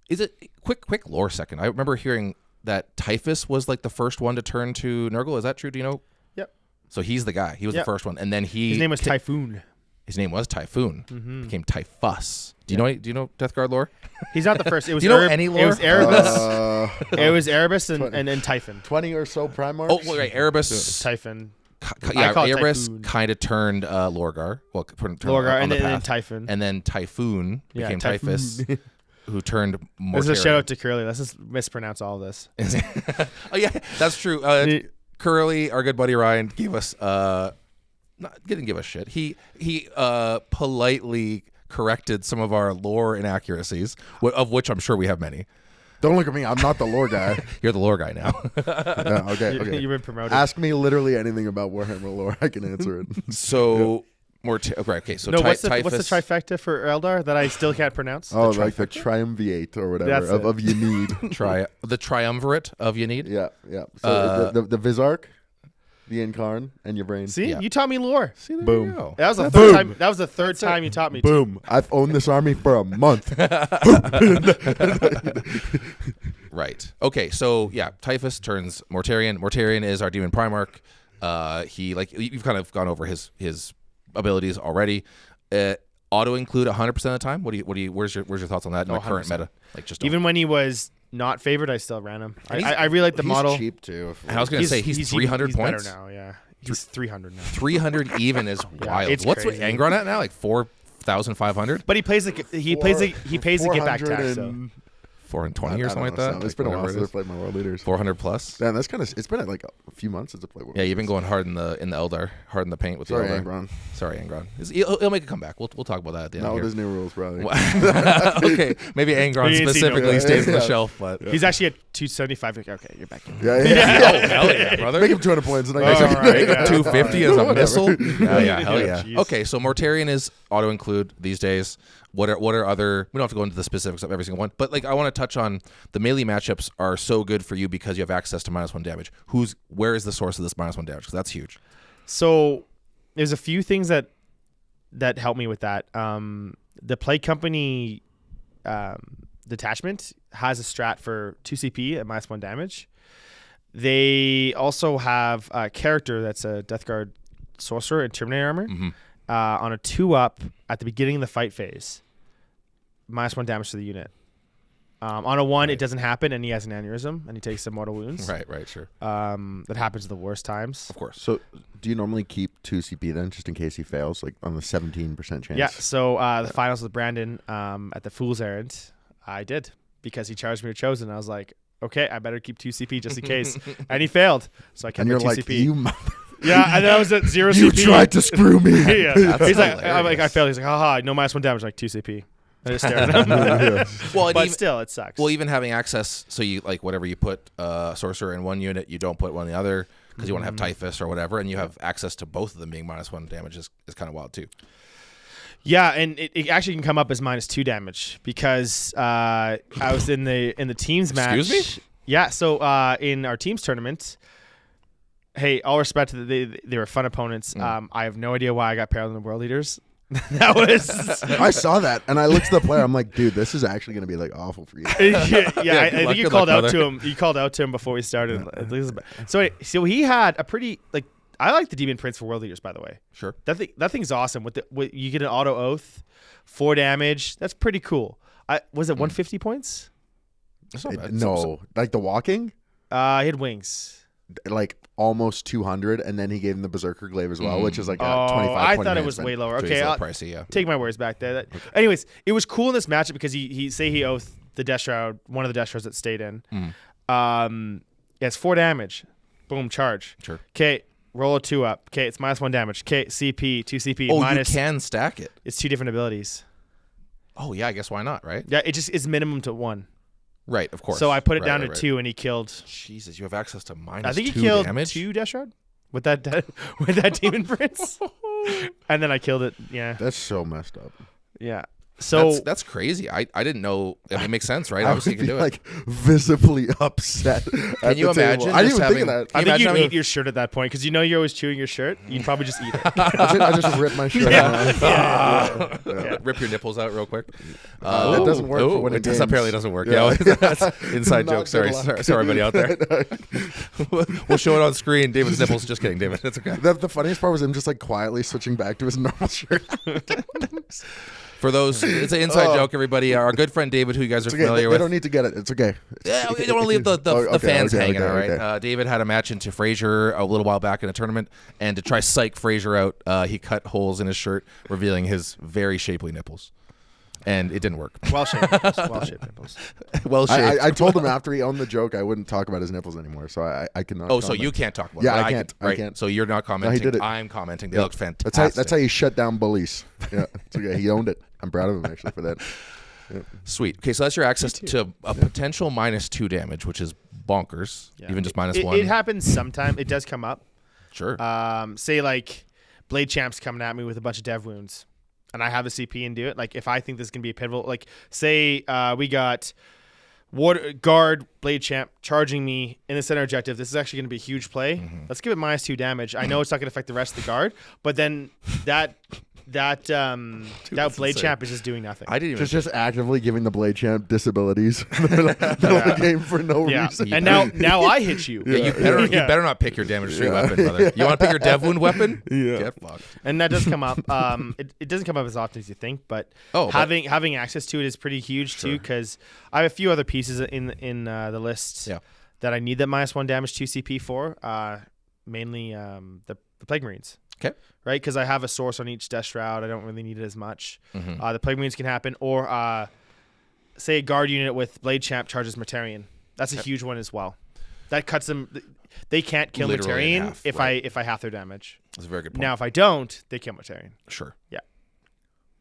Is it quick lore second? I remember hearing that Typhus was like the first one to turn to Nurgle. Is that true? Do you know? Yep. So he's the guy. He was the first one, and then his name was Typhoon. His name was Typhoon. Became Typhus. Do you know Death Guard lore? He's not the first. It was do you know any lore? It was Erebus. It was Erebus and Typhon. 20 or so Primarchs. Oh, right, Erebus. Typhon. Erebus kind of turned Lorgar. Well, turned Lorgar on and then Typhon. And then Typhoon became Typhus, who turned Mortarion. This is a shout out to Curly. Let's just mispronounce all of this. Oh yeah, that's true. Curly, our good buddy Ryan, gave us didn't give us shit. He politely corrected some of our lore inaccuracies, of which I'm sure we have many. Don't look at me. I'm not the lore guy. You're the lore guy now. Okay. You've been promoted. Ask me literally anything about Warhammer lore. I can answer it. So Okay, so No, what's the Typhus. trifecta for Eldar that I still can't pronounce? Oh, like the triumvirate or whatever of you need. The triumvirate of you need. Yeah. So the Vizark, the Incarn, and your brain. See, Yeah. you taught me lore. See, there Boom. you go. That was the third time. That was the third time you taught me. Boom! I've owned this army for a month. Right. Okay. So yeah, Typhus turns Mortarion. Mortarion is our demon Primarch. You've kind of gone over his abilities already. Auto include 100% of the time. Where's your thoughts on that in the current meta? Like just even when he was not favored, I still ran him. I really like the model. He's cheap too. And I was going to say he's 300 points. Better now, yeah. He's 300 now. 300 even is wild. it's What's crazy. Angron at now? Like 4,500? But he pays the get back tax. So 420 or something like that. It's been a while since I played my World Leaders. 400 plus. Man, that's kind of. It's been like a few months since I played World. Yeah, you've been going hard in the Eldar, hard in the paint with Sorry, the Eldar. Angron. Sorry, Angron. He'll make a comeback. We'll talk about that at the end. No, here. there's new rules, probably. Okay, maybe Angron You didn't see no specifically rules. stays on the shelf, but he's actually at 275. Okay, you're back in. Yeah. oh hell yeah, brother. Make him 200 points. And All right, yeah. 250 as a Whatever. missile. Yeah, hell yeah. Jeez. Okay, so Mortarion is auto include these days. What are other? We don't have to go into the specifics of every single one, but like I want to touch on the melee matchups are so good for you because you have access to -1 damage. Where is the source of this -1 damage? Because that's huge. So there's a few things that help me with that. The Play Company detachment has a strat for 2 CP at -1 damage. They also have a character that's a Death Guard sorcerer in Terminator armor. Mm-hmm. On a 2-up at the beginning of the fight phase, -1 damage to the unit. On a 1, it doesn't happen, and he has an aneurysm, and he takes some mortal wounds. Right, sure. That happens at the worst times. Of course. So, do you normally keep 2 CP then, just in case he fails, like on the 17% chance? Yeah, so the finals with Brandon at the Fool's Errand, I did, because he charged me with Chosen. I was like, okay, I better keep 2 CP just in case. And he failed, so I kept And you're my 2 like, CP. you mother. Yeah, and then I was at 0 You CP. tried to screw me. Yeah. That's He's like, hilarious. I'm like, I failed. He's like, haha, no -1 damage, like 2 CP. I just stared at him. Well, and But even, still, it sucks. well, even having access, so you like whatever you put sorcerer in one unit, you don't put one in the other because you want to have Typhus or whatever, and you have access to both of them being -1 damage is kind of wild too. Yeah, and it actually can come up as -2 damage because I was in the teams match. Excuse me? Yeah, so in our teams tournament, hey, all respect to they were fun opponents. I have no idea why I got paired in the World Leaders. That was I saw that, and I looked at the player. I'm like, dude, this is actually going to be like awful for you. yeah. I good think luck, you good called luck, out brother. to him. You called out to him before we started. So he had a pretty like. I like the Demon Prince for World Leaders, by the way. Sure. That thing's awesome. With you get an auto oath, 4 damage. That's pretty cool. Was it 150 points? That's not bad. No, like the walking, He had wings. like almost 200, and then he gave him the Berserker Glaive as well, which is like a 25. I 20 thought it minute was spend. way lower. So Okay, he's I'll pricey, yeah. take my words back there. Anyways, it was cool in this matchup because he oathed the Death Shroud, one of the Death Shrouds that stayed in. It's 4 damage. Boom, charge. Sure. Okay, roll a 2-up. Okay, it's -1 damage. Okay, CP, 2 CP. Oh, minus, you can stack it. It's 2 different abilities. Oh yeah, I guess why not, right? Yeah, it just is minimum to 1. Right, of course. So I put it Right, down right, to right. 2, and he killed. Jesus, you have access to -2 I think he killed damage? 2 Death Shroud with that with that Demon Prince, and then I killed it. Yeah, That's so messed up. yeah. So That's crazy. I didn't know. I mean, it makes sense, right? I Obviously, would you be can do it. like visibly upset. Can you imagine? I didn't just even having, think of that. I Can you think you'd imagine eat your shirt at that point because you're always chewing your shirt. You'd probably just eat it. I just ripped my shirt off. having- rip your nipples out real quick? That doesn't work for winning it does, games. apparently doesn't work. Yeah. Yeah, that's inside Not joke. Sorry, good luck. sorry, everybody out there. We'll show it on screen. David's nipples. Just kidding, David. It's okay. The funniest part was him just like quietly switching back to his normal shirt. For those, it's an inside joke. Everybody, our good friend David, who you guys are It's okay. familiar They with. don't need to get it. It's okay. Yeah, we don't want to leave the Okay, fans okay, hanging okay, out, right? okay. David had a match into Fraiser a little while back in a tournament, and to try psych Fraiser out, he cut holes in his shirt, revealing his very shapely nipples, and it didn't work. Well-shaped nipples. Well-shaped nipples. Well shaped. I told him after he owned the joke I wouldn't talk about his nipples anymore, so I cannot. Oh, so comment. you can't talk about Yeah, it. I can't. I Right. can't. So you're not commenting. did it. I'm commenting. They Yeah. look fantastic. That's how you shut down bullies. Yeah, it's okay. He owned it. I'm proud of him actually for that. Sweet. Okay, so that's your access to a potential -2 damage, which is bonkers. Yeah. Even just -1. It happens sometime. It does come up. Sure. Say like Blade Champ's coming at me with a bunch of dev wounds, and I have the CP and do it. Like if I think this is gonna be a pivotal, like say we got guard Blade Champ charging me in the center objective. This is actually gonna be a huge play. Let's give it -2 damage. I know it's not gonna affect the rest of the guard, but then that Blade Champ is just doing nothing. I didn't even just actively giving the Blade Champ disabilities in the middle of the game for no reason. And now I hit you. Yeah, you better not pick your damage 3 weapon, brother. You want to pick your dev wound weapon? Yeah. Get fucked. And that does come up. It doesn't come up as often as you think, but having access to it is pretty huge too. Because I have a few other pieces in the list that I need that -1 damage 2 CP for. Mainly the Plague Marines. Okay. Right, because I have a source on each Death Shroud. I don't really need it as much. The Plague Marines can happen, or say a guard unit with Blade Champ charges Mortarion. That's a huge one as well. That cuts them. They can't kill Literally in Mortarion half, if I half their damage. That's a very good point. Now if I don't, they kill Mortarion. Sure. Yeah.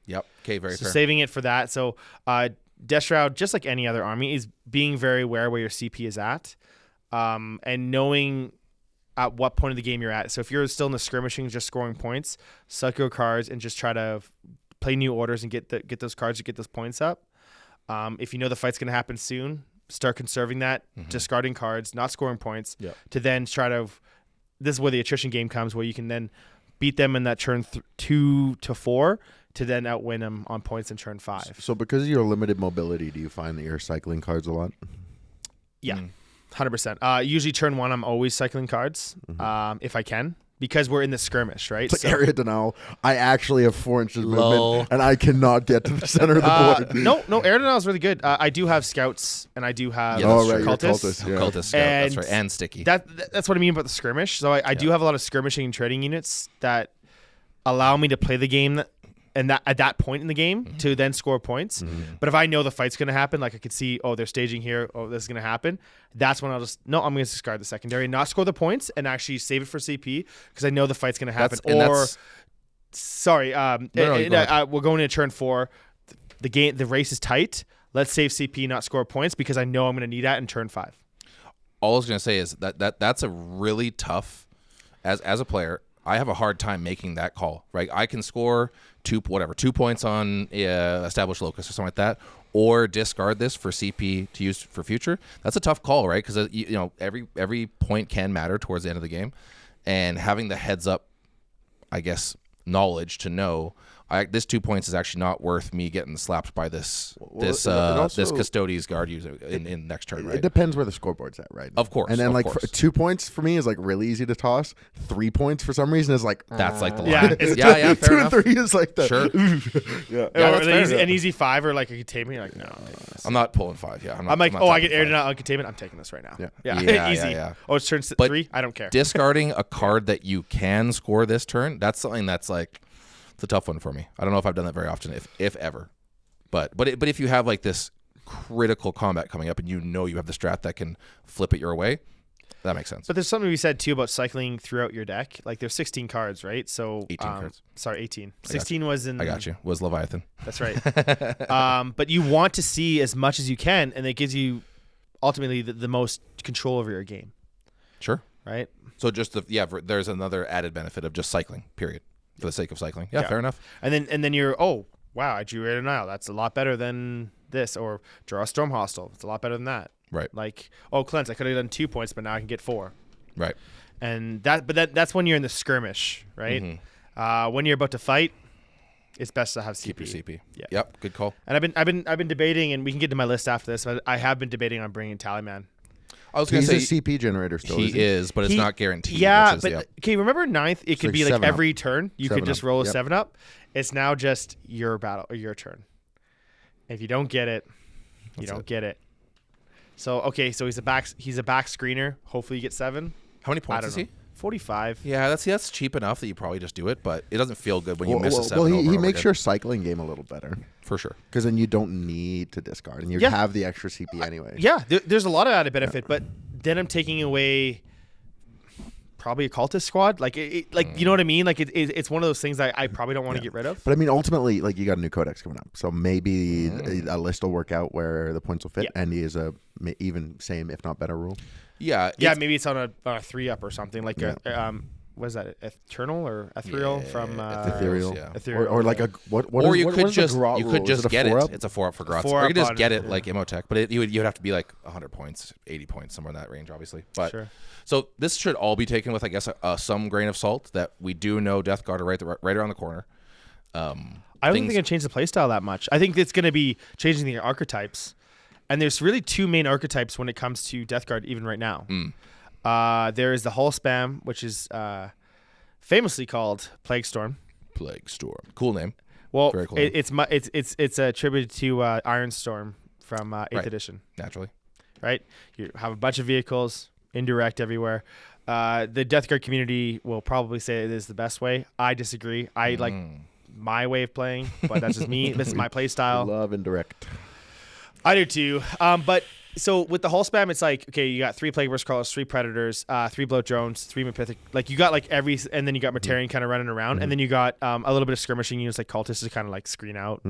Yep. Okay. Very So fair. saving it for that. So Death Shroud, just like any other army, is being very aware where your CP is at, and knowing at what point of the game you're at. So if you're still in the skirmishing, just scoring points, suck your cards and just try to play new orders and get those cards to get those points up. If you know the fight's going to happen soon, start conserving that, discarding cards, not scoring points, to then try to. This is where the attrition game comes, where you can then beat them in that turn 2 to 4 to then outwin them on points in turn 5. So because of your limited mobility, do you find that you're cycling cards a lot? Yeah. 100%. Usually turn 1, I'm always cycling cards if I can, because we're in the skirmish, right? It's like area denial. I actually have 4 inches movement, and I cannot get to the center of the board. No, area denial is really good. I do have scouts, and I do have cultists. Cultist scout, that's right, and sticky. That's what I mean about the skirmish. So I do have a lot of skirmishing and trading units that allow me to play the game and that at that point in the game to then score points. But if I know the fight's going to happen, like I could see, they're staging here, this is going to happen, that's when I'm going to discard the secondary, not score the points, and actually save it for CP because I know the fight's going to happen. We're going into turn 4. The race is tight. Let's save CP, not score points, because I know I'm going to need that in turn 5. All I was going to say is that's a really tough, as a player, I have a hard time making that call, right? I can score 2 points on established locus or something like that, or discard this for CP to use for future. That's a tough call, right? Because every point can matter towards the end of the game, and having the heads up, I guess, knowledge to know this 2 points is actually not worth me getting slapped by this Custodes guard user in next turn, right? It depends where the scoreboard's at, right? Of course. And then 2 points for me is like really easy to toss. 3 points for some reason is like that's like the line. Yeah, fair 2 enough. and 3 is like that. Sure. An easy 5 or like a containment. You're like, no, I'm taking this. I'm not pulling 5. Yeah, I'm like, I get air denial on containment. I'm taking this right now. Yeah. Easy. Yeah. Oh, it's turn 3. I don't care. Discarding a card that you can score this turn, that's something that's like. It's a tough one for me. I don't know if I've done that very often, if ever. But if you have like this critical combat coming up and you know you have the strat that can flip it your way, that makes sense. But there's something we said too about cycling throughout your deck. Like there's 16 cards, right? So 18 cards. Sorry, 18. 16 was in. I got you. Was Leviathan. That's right. But you want to see as much as you can, and it gives you ultimately the most control over your game. Sure. Right. So there's another added benefit of just cycling. Period. For the sake of cycling. Yeah, fair enough. And then you're, wow, I drew Air Denial. That's a lot better than this. Or draw a Storm Hostile. It's a lot better than that. Right. Like, Cleanse. I could have done 2 points, but now I can get 4. Right. And that's when you're in the skirmish, right? When you're about to fight, it's best to have CP. Keep your CP. Yeah. Yep. Good call. And I've been debating, and we can get to my list after this, but I have been debating on bringing Tallyman. I was going to say he's a CP generator still. He is, but it's not guaranteed. Yeah, okay. Remember 9th? It could be like every turn you could just roll a 7-up. It's now just your battle or your turn. If you don't get it, you don't get it. So he's a back screener. Hopefully you get 7. How many points is he? 45. Yeah, that's cheap enough that you probably just do it, but it doesn't feel good when you miss a 7. Well, he makes your cycling game a little better. For sure. Because then you don't need to discard, and you have the extra CP anyway. Yeah, there's a lot of added benefit, but then I'm taking away probably a cultist squad. Like, you know what I mean? Like, it's one of those things that I probably don't want to get rid of. But I mean, ultimately, like, you got a new Codex coming up, so maybe a list will work out where the points will fit, and he is a even same, if not better, rule. Yeah, maybe it's on a 3-up or something. Like what is that? Eternal or ethereal from Ethereal. Yeah. Ethereal. Or like a what? Or you what could is the just grot you rule? could Is just a get it. 4-up? It's a 4-up for grots. 4-up Or you could just on get it, it like Imhotep, but you'd have to be like 100 points, 80 points, somewhere in that range, obviously. But Sure. so this should all be taken with, I guess, some grain of salt that we do know Death Guard are right around the corner. I don't think they're gonna change the playstyle that much. I think it's gonna be changing the archetypes, and there's really two main archetypes when it comes to Death Guard, even right now. There is the Hull Spam, which is famously called Plague Storm. Plague Storm, cool name. Well, Very cool. it's attributed to Iron Storm from 8th Right. edition. Naturally, Right? You have a bunch of vehicles, indirect everywhere. The Death Guard community will probably say it is the best way. I disagree. I like my way of playing, but that's just me. This is my play style. Love indirect. I do too. But so with the Hull Spam, it's like, okay, you got 3 Plague Burst Crawlers, 3 Predators, 3 Bloat Drones, 3 Mepithic. Like you got like and then you got Mortarion kind of running around, and then you got a little bit of skirmishing units like Cultists to kind of like screen out.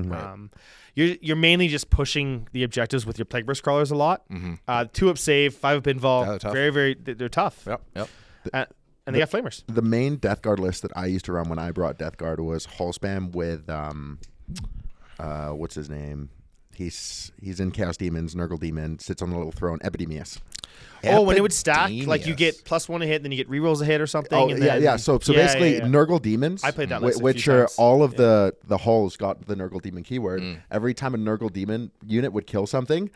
You're mainly just pushing the objectives with your Plague Burst Crawlers a lot. 2-up save, 5-up invol. Yeah, they're tough. Very, they're tough. Yep. And they got Flamers. The main Death Guard list that I used to run when I brought Death Guard was Hull Spam with what's his name? He's in Chaos Demons, Nurgle Demon, sits on the little throne, Epidemius. Oh, when it would stack, like you Epidemius. get +1 a hit, then you get rerolls a hit or something. Oh, and yeah, then, yeah. So basically, Nurgle Demons, I played that list a which few are times. all of the hulls got the Nurgle Demon keyword. Every time a Nurgle Demon unit would kill something,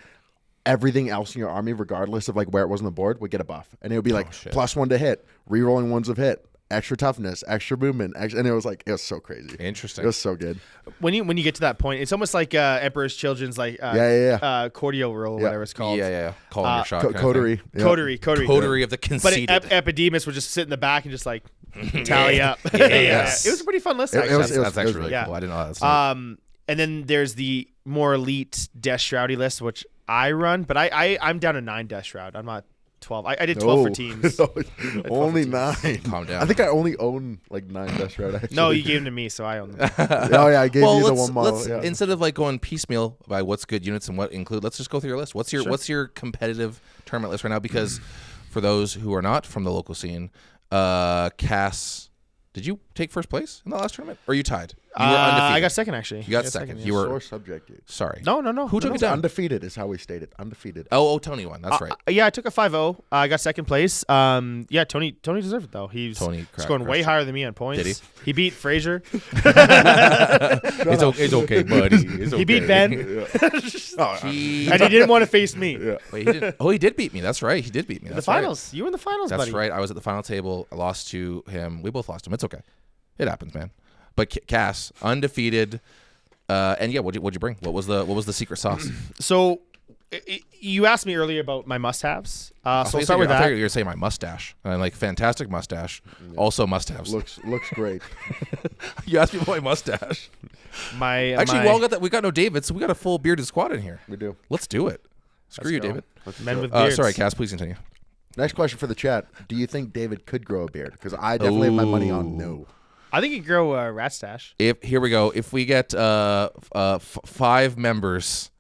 everything else in your army, regardless of like where it was on the board, would get a buff, and it would be like +1 to hit, rerolling ones of hit, extra toughness, extra movement, and it was so crazy. Interesting. It was so good. When you get to that point, it's almost like Emperor's Children's like cordial rule, or whatever it's called. Yeah. Calling your shot. kind of thing. Coterie. Yeah. Coterie of the But conceited. Epidemus would just sit in the back and just like tally up. Yes. It was a pretty fun list. It Actually. was- That's actually really yeah. cool. I didn't know that. And then there's the more elite Death Shroudy list, which I run, but I'm down to 9 Death Shroud. I'm not 12. I did 12 for teams. Only 9. Calm down. I think I only own like 9 Death Shroud. Actually. No, you gave them to me, so I own them. Oh yeah, I gave you the one model. let's Yeah. instead of like going piecemeal by what's good units and what include, let's just go through your list. What's your competitive tournament list right now? Because for those who are not from the local scene, Kass, did you take first place in the last tournament, or you tied? You were undefeated. I got second actually. You got second. yeah. You were Sore subject, dude. sorry. No. Who took it It's down? undefeated is how we stated. Undefeated. Oh, Tony won. That's right. Yeah, I took a 5-0. I got second place. Yeah, Tony deserved it though. He's Tony scoring way higher than me on points. Did he beat Fraiser. It's okay, buddy. It's okay. He beat Ben, and he didn't want to face me. Wait, he did. Oh, he did beat me. That's right. He did beat me. The That's right. finals. You were in the finals, That's buddy. right. I was at the final table. I lost to him. We both lost him. It's okay. It happens, man. But Kass, undefeated. And yeah, what'd you bring? What was the secret sauce? So, you asked me earlier about my must-haves. So I'll start with I thought that. you were going to say my mustache. And I'm like, fantastic mustache. Also must-haves. Looks great. You asked me about my mustache. Actually, we got no David, so we got a full bearded squad in here. We do. Let's do it. Screw Let's you, go. David. Men with beards. Sorry, Kass, please continue. Next question for the chat: do you think David could grow a beard? Because I definitely have my money on no. I think you could grow a rat stash. Here we go. If we get 5 members,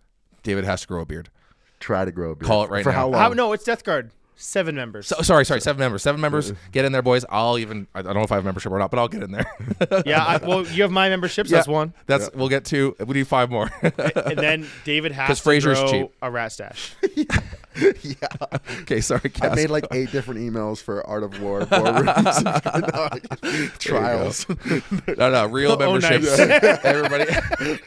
David has to grow a beard. Try to grow a beard. Call it right for now. how long? No, it's Death Guard. 7 members. Sorry, 7 members. 7 members. Get in there, boys. I don't know if I have membership or not, but I'll get in there. Yeah, well, you have my memberships. That's one. We'll get 2. We need 5 more. And then David has 'Cause to Fraiser's grow cheap. a rat stash. Yeah. Okay, sorry, I Kass. made like 8 different emails for Art of War rooms. Trials. No, real memberships. nice.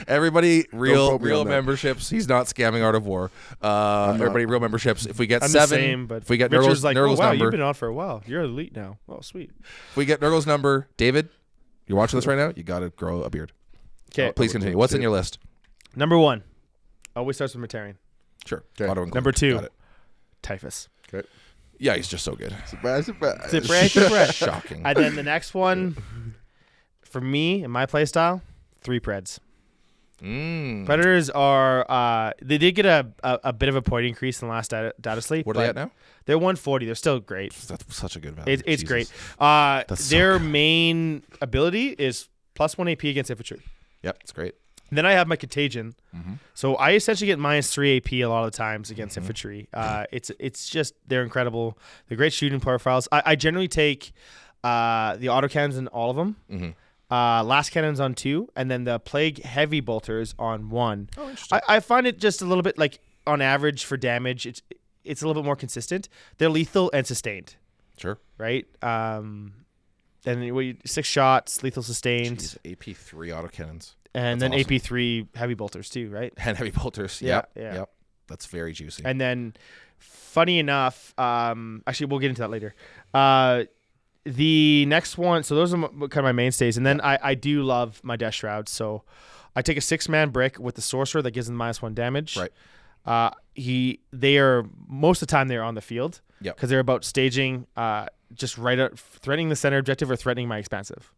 Everybody, quote me real on that. memberships. He's not scamming Art of War. Everybody, real memberships. If we get I'm 7, the same, but if we get Richard's Nurgle's, like, Nurgle's wow, number, you've been on for a while. You're elite now. Oh, sweet. if we get Nurgle's number, David, you're watching this right now. You got to grow a beard. Okay, Please continue. What's in your list? number 1 always starts with Mortarion. Sure. Okay. Auto include. Number 2, Got it. Typhus. Okay. Yeah, he's just so good. Surprise, surprise. Surprise. Shocking. And then the next one, for me, in my play style, 3 Preds. Predators are they did get a bit of a point increase in the last data slate. What are they at now? They're 140. They're still great. That's such a good value. It's Jesus. great. so Their main ability is +1 AP against infantry. Yep, it's great. Then I have my Contagion. So I essentially get -3 AP a lot of the times against infantry. It's just, they're incredible. They're great shooting profiles. I generally take the autocannons in all of them. Last cannons on 2, and then the plague heavy bolters on 1. Oh, interesting. I find it just a little bit like, on average for damage, it's a little bit more consistent. They're lethal and sustained. Sure. Right? And then 6 shots, lethal, sustained. Jeez, AP3 autocannons. And That's then awesome. AP3 heavy bolters too, right? And heavy bolters. Yeah, Yep. That's very juicy. And then, funny enough, actually we'll get into that later. The next one, so those are kind of my mainstays. And then I do love my Death Shroud. So I take a 6-man brick with the Sorcerer that gives them -1 damage. Right. They are, most of the time they're on the field. Yep. Because they're about staging, just right out, threatening the center objective or threatening my expansive.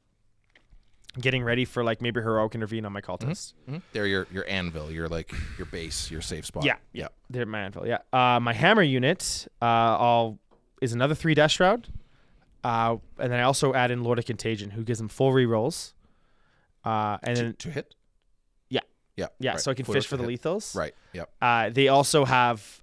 Getting ready for like maybe heroic intervene on my cultist. They're your anvil, your like your base, your safe spot. Yeah. They're my anvil. Yeah. My hammer unit is another 3 Death Shroud. And then I also add in Lord of Contagion, who gives them full rerolls. And then to hit. Yeah. Right. So I can fish for the lethals. Right. Yep. They also have.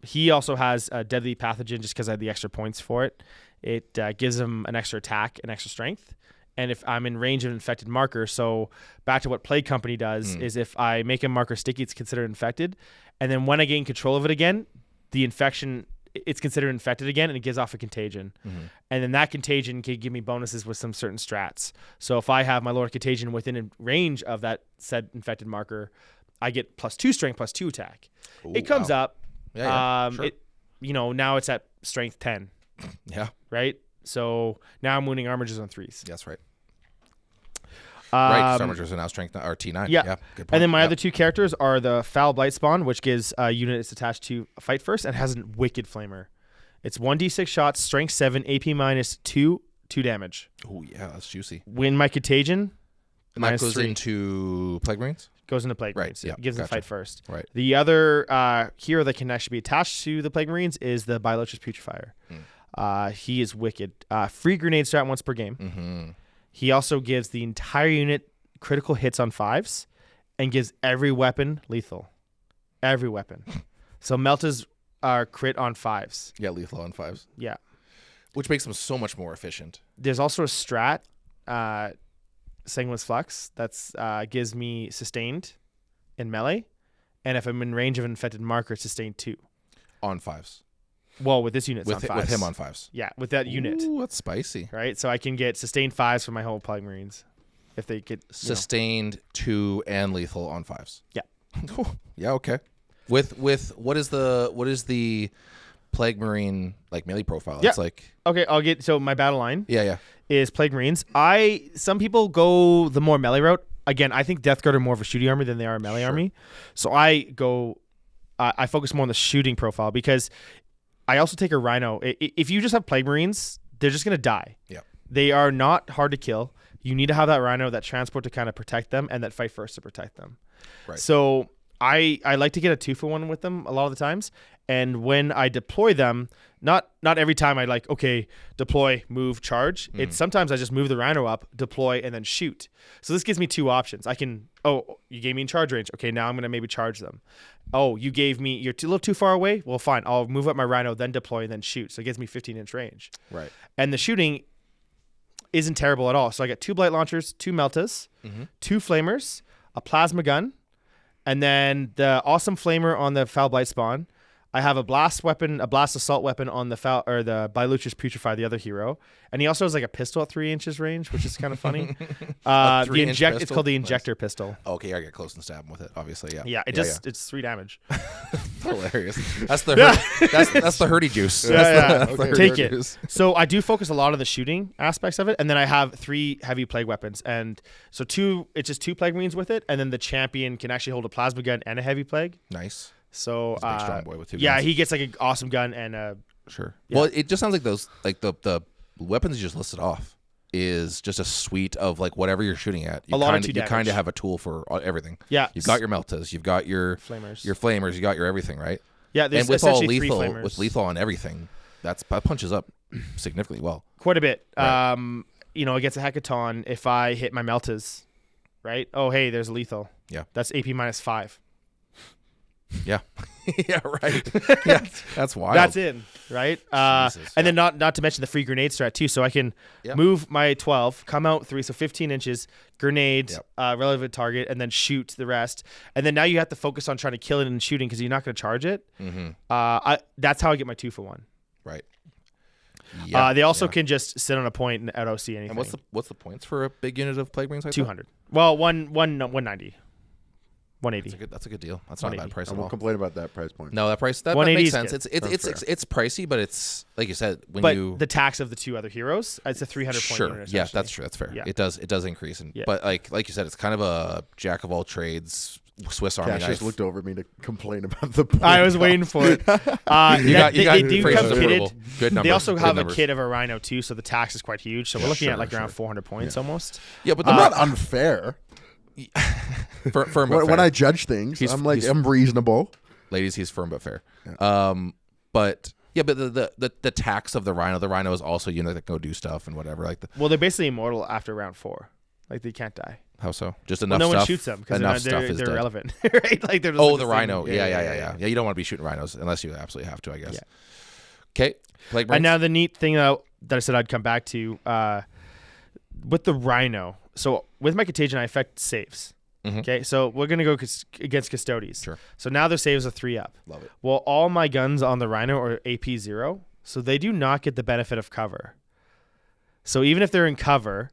He also has a deadly pathogen just because I had the extra points for it. It gives him an extra attack and extra strength. And if I'm in range of an infected marker, so back to what Plague Company does is if I make a marker sticky, it's considered infected. And then when I gain control of it again, the infection, it's considered infected again, and it gives off a contagion. And then that contagion can give me bonuses with some certain strats. So if I have my Lord of Contagion within range of that said infected marker, I get +2 strength, +2 attack. Ooh, it comes up. Yeah, sure. Now it's at strength 10. Yeah. Right? So now I'm wounding armigers on 3s. That's right. Right, Armigers are now strength or T9. Yeah. Good point. And then my other 2 characters are the Foul Blight Spawn, which gives a unit it's attached to fight first, and has a Wicked Flamer. It's 1d6 shots, strength 7, AP -2, 2 damage. Oh yeah, that's juicy. When my Contagion, And that goes -3. into Plague Marines? Goes into Plague Right, Marines. yeah, It gives them gotcha. fight first. Right. The other hero that can actually be attached to the Plague Marines is the Bilochus Putrefier. He is wicked. Free grenade strat once per game. He also gives the entire unit critical hits on 5s and gives every weapon lethal. Every weapon. So Meltas are crit on 5s. Yeah, lethal on 5s. Yeah. Which makes them so much more efficient. There's also a strat, Sanguine's Flux, that's gives me sustained in melee. And if I'm in range of an infected marker, sustained 2. On 5s. Well, with this unit, it's on 5s. With him on 5s. Yeah, with that unit. Ooh, that's spicy. Right? So I can get sustained 5s for my whole Plague Marines. If they get Sustained 2 and lethal on 5s. Yeah. Yeah, okay. With what is the Plague Marine like melee profile? Yeah. It's like Okay, I'll get so my battle line yeah. is Plague Marines. Some people go the more melee route. Again, I think Death Guard are more of a shooting army than they are a melee army. So I focus more on the shooting profile because I also take a Rhino. If you just have Plague Marines, they're just gonna die. Yeah. They are not hard to kill. You need to have that Rhino, that transport to kind of protect them, and that fight first to protect them. Right. So I like to get a 2-for-1 with them a lot of the times. And when I deploy them, not every time I like, okay, deploy, move, charge. It's sometimes I just move the Rhino up, deploy, and then shoot. So this gives me 2 options. I can, you gave me in charge range. Okay, now I'm going to maybe charge them. Oh, you're a little too far away? Well, fine. I'll move up my Rhino, then deploy, and then shoot. So it gives me 15-inch range. Right. And the shooting isn't terrible at all. So I got 2 Blight Launchers, 2 Meltas, 2 Flamers, a Plasma Gun, and then the awesome Flamer on the Foul Blight Spawn. I have a blast assault weapon on the Biluchus Putrefier, the other hero, and he also has like a pistol at 3 inches range, which is kind of funny. It's called the injector pistol. Okay, I get close and stab him with it. Obviously, yeah. Yeah, it's 3 damage. Hilarious. That's the that's the hurdy juice. Yeah. That's the Take hurdy it. juice. So I do focus a lot on the shooting aspects of it, and then I have 3 heavy plague weapons, and so it's just 2 plague marines with it, and then the champion can actually hold a plasma gun and a heavy plague. Nice. So He's a big, strong boy with 2 yeah, guns. he gets like an awesome gun and a Sure. Yeah. Well, it just sounds like those, like the weapons you just listed off is just a suite of like whatever you're shooting at. You A lot of kinda, 2 You kind damage. of have a tool for everything. Yeah. You've got your Meltas, you've got your Flamers. flamers, you got your everything, right? Yeah, there's And with all essentially 3 lethal, flamers. with lethal on everything, that punches up significantly well. Quite a bit. Right. Against a Hecaton, if I hit my Meltas, right? Oh, hey, there's lethal. Yeah. That's AP -5. Yeah. Yeah, right. Yeah, that's wild. That's in, right? And then not to mention the free grenade strat too. So I can move my 12, come out 3, so 15 inches, grenade, relevant target, and then shoot the rest. And then now you have to focus on trying to kill it and shooting because you're not going to charge it. That's how I get my 2-for-1. Right. They also can just sit on a point and out OC anything. And what's the points for a big unit of Plague Marines like 200. Well, 190. 180. That's a good deal. That's not a bad price I at all. won't complain about that price point. No, that price that 180 makes is sense. good. It's pricey, but it's like you said the tax of the 2 other heroes, it's a 300 point unit. Yeah, that's true. That's fair. Yeah. It does increase, but like you said, it's kind of a jack of all trades Swiss Army Cash knife. just looked over at me to complain about the point. I was waiting for it. They do come kitted. Good number. They also have numbers. a kit of a Rhino too, so the tax is quite huge. So we're looking at like around 400 points almost. Yeah, but I'm not unfair. Firm but when fair. I judge things, I'm reasonable. Ladies, he's firm but fair. Yeah. But the tax of the Rhino is also a unit that can go do stuff and whatever. Well, they're basically immortal after round 4. Like they can't die. How so? Just enough no stuff. one shoots them because they're dead. irrelevant, right? Like they're just the Rhino. Yeah. You don't want to be shooting Rhinos unless you absolutely have to, I guess. Yeah. Okay. Plague Marines. And now the neat thing that I said I'd come back to with the Rhino. So with my Contagion, I affect saves. Okay, so we're going to go against Custodies. Sure. So now their saves are 3 up. Love it. Well, all my guns on the Rhino are AP 0, so they do not get the benefit of cover. So even if they're in cover,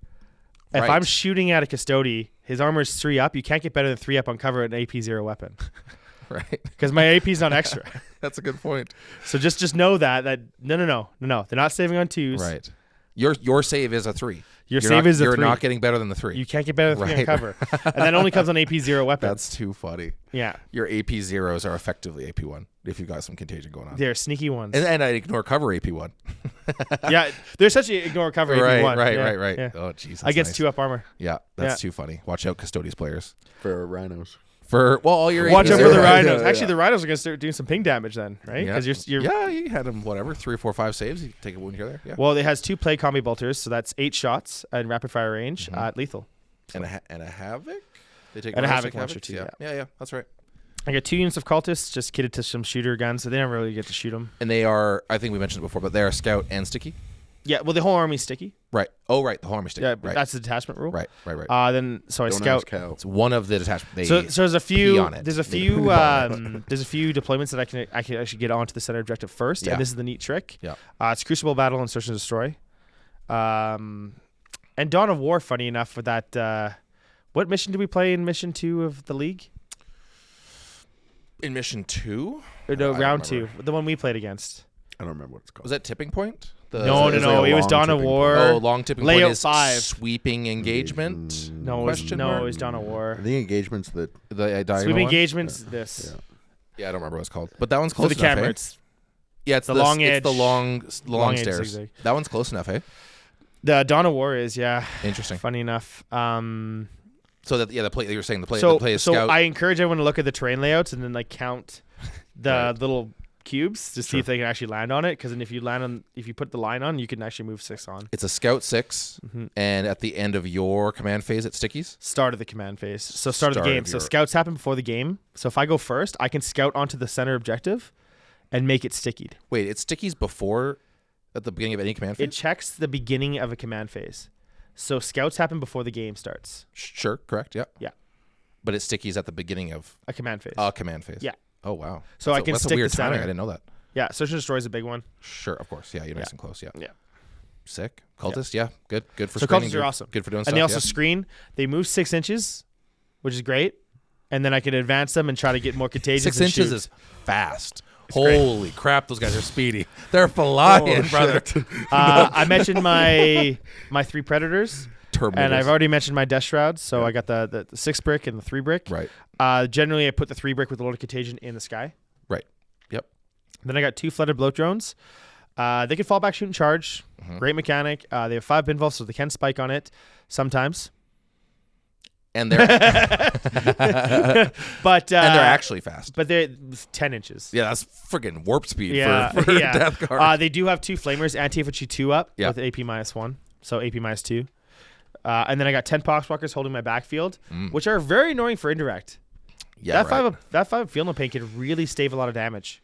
if I'm shooting at a Custody, his armor is 3 up. You can't get better than 3 up on cover with an AP 0 weapon. Right. Because my AP is not extra. That's a good point. So just know that no. They're not saving on 2s. Right. Your save is a 3. Your save is a 3. You're not getting better than the 3. You can't get better than 3 on cover. And that only comes on AP 0 weapons. That's too funny. Yeah. Your AP 0s are effectively AP 1 if you've got some Contagion going on. They're sneaky ones. And I ignore cover AP 1. Yeah, they're essentially ignore cover AP 1. Right. Yeah. Oh, jeez. Against 2 up armor. Yeah, that's too funny. Watch out, Custodies players. For Rhinos. All your Watch AP out for the zeros. Rhinos. Actually, the Rhinos are going to start doing some ping damage then, right? Yeah. Because you're you had them, 3, 4, 5 saves. You take a wound here, there. Yeah. Well, it has 2 Plague Combi Bolters, so that's 8 shots at rapid fire range at lethal. And a Havoc? They take and a Havoc launcher launcher too. Yeah, that's right. I got 2 units of cultists just kitted to some shooter guns, so they don't really get to shoot them. And they are, I think we mentioned it before, but they are scout and sticky. Yeah, well, the whole army's sticky. Right. Oh, right. The whole army sticky. Yeah, right. that's the detachment rule. Right. Then so I Don't scout. ask how. It's one of the detachment. So there's a few. on it. There's a few. There's a few deployments that I can actually get onto the center objective first, Yeah. and this is the neat trick. Yeah. It's Crucible Battle and Search and Destroy. And Dawn of War. Funny enough, for that. What mission did we play in Mission 2 of the League? In Mission 2? No, round 2. The one we played against. I don't remember what it's called. Was that Tipping Point? No. like a It was long Dawn of tipping War. Oh, long tipping Layout point is 5. sweeping engagement? No, it was Dawn of War. The engagements that The diagonal Sweeping one? engagements. This. Yeah, I don't remember what it's called. But that one's For close the enough, camera, eh? it's Yeah, it's the long edge. It's the long Long edge stairs. zigzag. That one's close enough, eh? the Dawn of War is Interesting. funny enough. So that the play you were saying the play is So scout. I encourage everyone to look at the terrain layouts and then like count the little cubes to see if they can actually land on it. Because then if you put the line on, you can actually move 6 on. It's a scout 6, and at the end of your command phase, it stickies. Start of the command phase. So start of the game. So scouts happen before the game. So if I go first, I can scout onto the center objective and make it stickied. Wait, it stickies before at the beginning of any command phase? It checks the beginning of a command phase. So scouts happen before the game starts. Sure, correct, yeah. Yeah. But it stickies at the beginning of A command phase. a command phase. Yeah. Oh, wow. So I can that's stick a weird the center. timing. I didn't know that. Yeah, Search and Destroy is a big one. Sure, of course. Yeah, you're nice and close. Yeah. Yeah. Sick. Cultist, yeah. Good for So screening. cultists are awesome. Good for doing And stuff. they also yeah. screen. They move 6 inches, which is great. And then I can advance them and try to get more contagions. 6 and inches shoot. is fast. great. Holy crap, those guys are speedy. They're flying, brother. I mentioned my 3 predators. Terminators. And I've already mentioned my Death Shroud. So I got the 6 brick and the 3 brick. Right. Generally, I put the 3 brick with a load of Contagion in the sky. Right. Yep. Then I got 2 flooded bloat drones. They can fall back, shoot, and charge. Great mechanic. They have 5 pinfalls, so they can spike on it sometimes. And they're but they're actually fast. But they're 10 inches. Yeah, that's friggin' warp speed Yeah, for yeah. Death Guard. They do have 2 flamers, anti-infantry 2 up Yeah. with AP -1, so AP -2. And then I got 10 Poxwalkers holding my backfield, which are very annoying for indirect. Yeah, that 5 Field No Pain can really stave a lot of damage.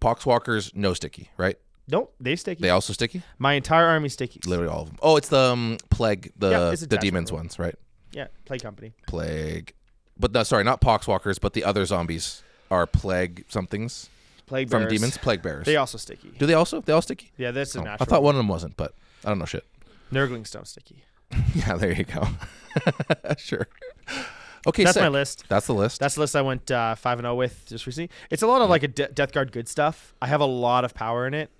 Poxwalkers, no sticky, right? Nope, they sticky. They also sticky? My entire army sticky. Literally all of them. Oh, it's the plague, the demons ones, right? Yeah, Plague Company. Plague. But no, sorry, not Poxwalkers, but the other zombies are plague somethings. Plague bears. From demons, plague bears. They also sticky. Do they also? They all sticky? Yeah, that's a natural. I thought one of them wasn't, but I don't know shit. Nurglings don't sticky. Yeah, there you go. Sure. Okay, that's sick. my list. That's the list. That's the list I went 5-0 with just recently. It's a lot of like a Death Guard good stuff. I have a lot of power in it.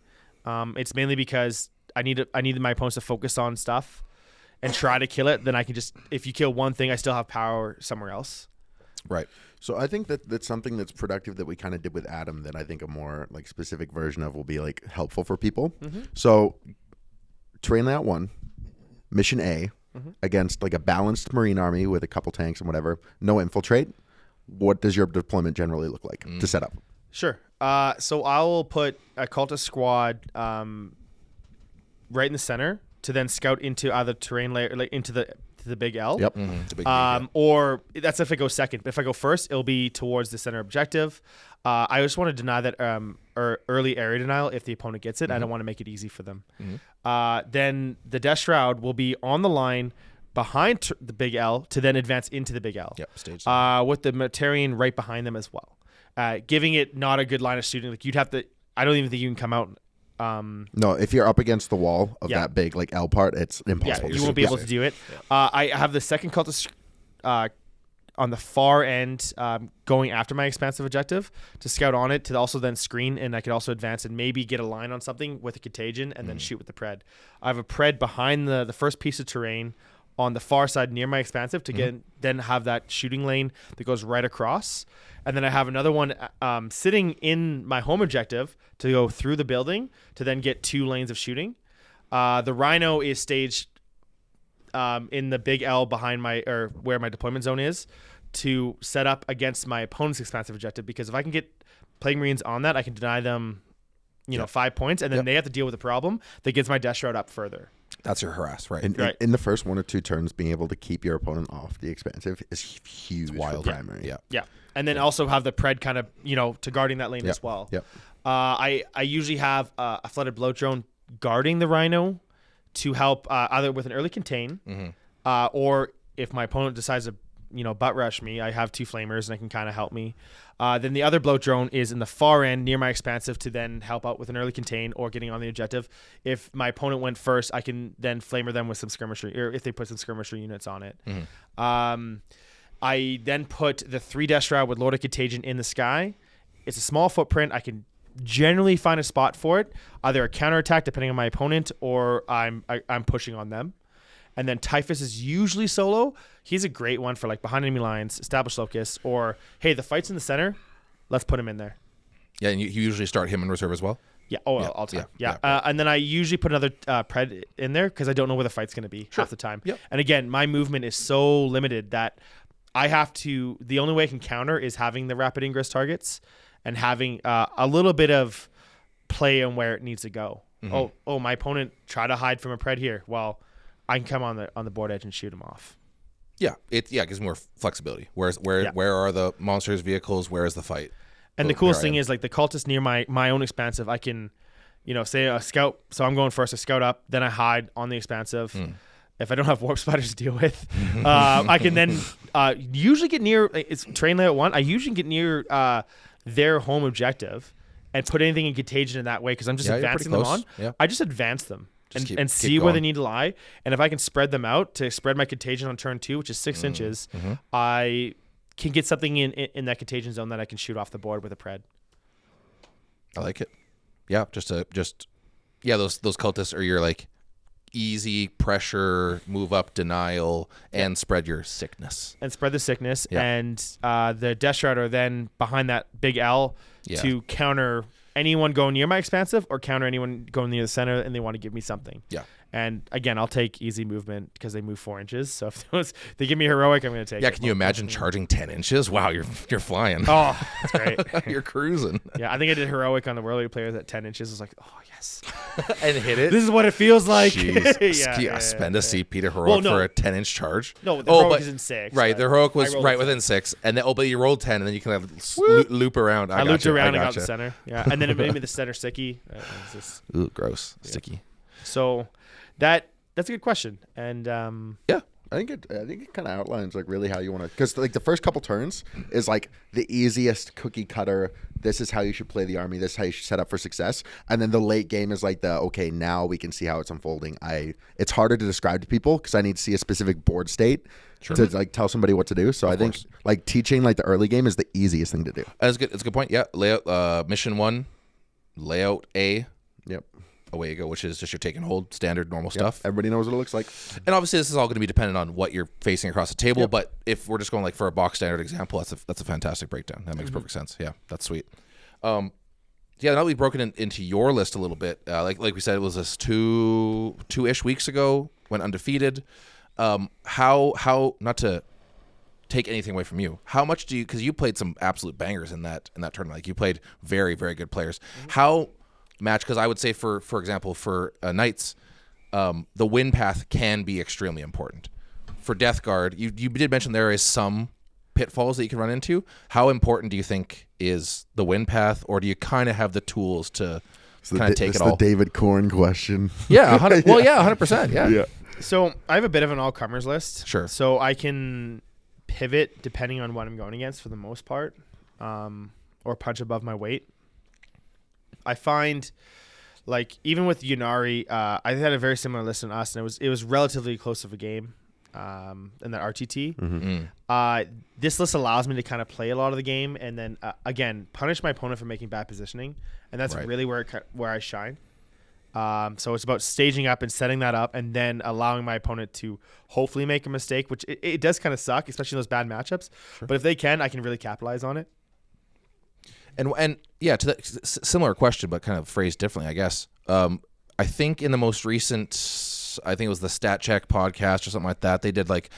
It's mainly because I needed my opponents to focus on stuff and try to kill it. Then I can just, if you kill one thing, I still have power somewhere else. Right. So I think that's something that's productive that we kind of did with Adam that I think a more like specific version of will be like helpful for people. So terrain layout 1, mission A, against like a balanced marine army with a couple tanks and whatever, no infiltrate. What does your deployment generally look like to set up? Sure. So I will put a cultist squad right in the center to then scout into either terrain layer, like into the big L. Yep. The big big Or that's if I go second. But if I go first, it'll be towards the center objective. I just want to deny that or early area denial if the opponent gets it. I don't want to make it easy for them. Then the Death Shroud will be on the line behind the big L to then advance into the big L. Yep, stage with the Mortarion right behind them as well. Giving it not a good line of shooting. Like you'd have to, I don't even think you can come out. No, if you're up against the wall of that big like L part, it's impossible. Yeah, you won't be able to do it. I have the second cultist on the far end going after my expansive objective to scout on it to also then screen, and I could also advance and maybe get a line on something with a contagion and then shoot with the pred. I have a pred behind the first piece of terrain on the far side near my expansive to get then have that shooting lane that goes right across. And then I have another one sitting in my home objective to go through the building to then get 2 lanes of shooting. The Rhino is staged in the big L behind where my deployment zone is to set up against my opponent's expansive objective, because if I can get Plague Marines on that, I can deny them 5 points, and then they have to deal with the problem that gets my Death Shroud up further. That's your harass, right? In the first 1 or 2 turns, being able to keep your opponent off the expansive is huge. It's wild. Primary. Yeah. And then also have the pred kind of, to guarding that lane as well. Yep. I usually have a flooded bloat drone guarding the Rhino to help either with an early contain or if my opponent decides to butt rush me, I have 2 flamers and I can kind of help me. Then the other bloat drone is in the far end near my expansive to then help out with an early contain or getting on the objective. If my opponent went first, I can then flamer them with some skirmisher, or if they put some skirmisher units on it. I then put the 3 Death Shroud with Lord of Contagion in the sky. It's a small footprint. I can generally find a spot for it, either a counterattack depending on my opponent, or I'm pushing on them. And then Typhus is usually solo. He's a great one for like behind enemy lines, established locus, or hey, the fight's in the center, let's put him in there. Yeah, and you usually start him in reserve as well? Yeah, all time. Yeah. And then I usually put another pred in there because I don't know where the fight's going to be half the time. Yep. And again, my movement is so limited that I have to, the only way I can counter is having the rapid ingress targets and having a little bit of play on where it needs to go. Oh, my opponent tried to hide from a pred here. Well, I can come on the board edge and shoot him off. Yeah, it gives more flexibility. Where are the monsters, vehicles? Where is the fight? And the coolest thing is like the cultist near my own expansive. I can, say a scout. So I'm going first. I scout up, then I hide on the expansive. If I don't have warp spiders to deal with, I can then usually get near. It's terrain layout 1. I usually get near their home objective and put anything in contagion in that way because I'm just advancing them on. Yeah. I just advance them. Just and see where they need to lie. And if I can spread them out to spread my contagion on turn 2, which is 6 inches, I can get something in that contagion zone that I can shoot off the board with a pred. I like it. Yeah, those cultists are your like easy pressure, move up, denial, and spread your sickness. And spread the sickness. Yeah. And the Death Shroud are then behind that big L to counter anyone going near my expansive or counter anyone going near the center and they want to give me something. Yeah. And again, I'll take easy movement because they move 4 inches. So if they give me heroic, I'm going to take it. Can you imagine charging 10 inches? Wow, you're flying. Oh, that's great. You're cruising. Yeah, I think I did heroic on the World League players at 10 inches. I was like, oh, yes. And hit it? This is what it feels like. Jeez. Spend a CP to heroic for a 10-inch charge? No, the heroic is in 6. Right, the heroic was right within 6. And then, but you rolled 10, and then you can loop around. I looped around and got the center. Yeah, and then it made me the center sticky. Ooh, gross. Yeah. Sticky. So that's a good question. And yeah. I think it kind of outlines like really how you want to, because like the first couple turns is like the easiest cookie cutter. This is how you should play the army. This is how you should set up for success. And then the late game is like okay, now we can see how it's unfolding. It's harder to describe to people because I need to see a specific board state to like tell somebody what to do. So I think like teaching like the early game is the easiest thing to do. That's good. It's a good point. Yeah, layout mission 1, layout A. Yep. Away you go, which is just your take and hold, standard, normal stuff. Everybody knows what it looks like. And obviously, this is all going to be dependent on what you're facing across the table. But if we're just going like for a box standard example, that's a fantastic breakdown. That makes perfect sense. Yeah, that's sweet. Now that we've broken into your list a little bit, like we said, it was this two-ish weeks ago, went undefeated. How not to take anything away from you, how much do you, because you played some absolute bangers in that tournament, like you played very, very good players. How match, because I would say for example for Knights, the win path can be extremely important. For Death Guard, you did mention there is some pitfalls that you can run into. How important do you think is the win path, or do you kind of have the tools to kind of take it all? It's the David Korn question. Yeah, 100%. Yeah. So I have a bit of an all-comers list. Sure. So I can pivot depending on what I'm going against for the most part, or punch above my weight. I find, like, even with Yunari, I had a very similar list in us, and it was relatively close of a game in that RTT. Mm-hmm. This list allows me to kind of play a lot of the game, and then again punish my opponent for making bad positioning, and that's really where I shine. So it's about staging up and setting that up, and then allowing my opponent to hopefully make a mistake, which it does kind of suck, especially in those bad matchups. Sure. But if they can, I can really capitalize on it. And yeah, to that similar question, but kind of phrased differently, I guess. I think in the most recent, I think it was the Stat Check podcast or something like that, they did like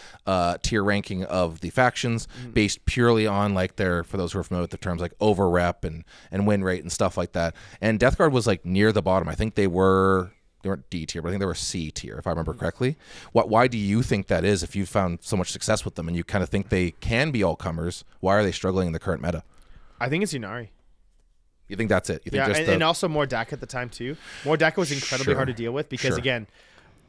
tier ranking of the factions based purely on like their, for those who are familiar with the terms, like over rep and win rate and stuff like that. And Death Guard was like near the bottom. I think they weren't D tier, but I think they were C tier, if I remember correctly. Why do you think that is? If you've found so much success with them and you kind of think they can be all comers, why are they struggling in the current meta? I think it's Yunari. You think that's it? You think and also Mordaka at the time too. Mordaka was incredibly hard to deal with because again,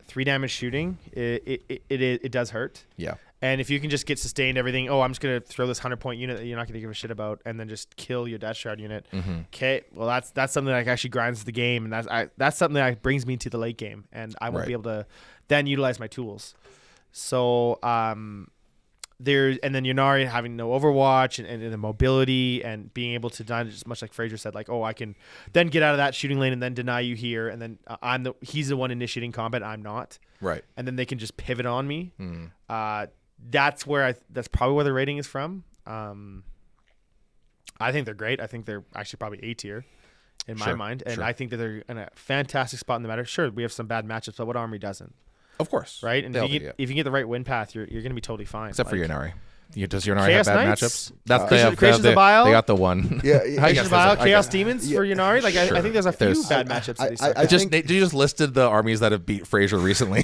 3 damage shooting, it does hurt. Yeah. And if you can just get sustained everything, I'm just gonna throw this 100-point unit that you're not gonna give a shit about, and then just kill your Death Shroud unit. Okay, well that's something that actually grinds the game, and that's something that brings me to the late game, and I won't be able to then utilize my tools. So and then Yunari having no Overwatch and the mobility and being able to deny, just much like Fraiser said, like, I can then get out of that shooting lane and then deny you here, and then he's the one initiating combat, I'm not. Right. And then they can just pivot on me. That's probably where the rating is from. I think they're great. I think they're actually probably A tier in my mind, and I think that they're in a fantastic spot in the meta. Sure, we have some bad matchups, but what army doesn't? Of course. Right? And if you can get the right win path, you're going to be totally fine. Except for Yunari. Does Yunari have bad matchups? Creations of Bile? They got the one. Creations of Bile, Chaos Demons for Yunari? Like, I think there's a few bad matchups. You just listed the armies that have beat Fraiser recently,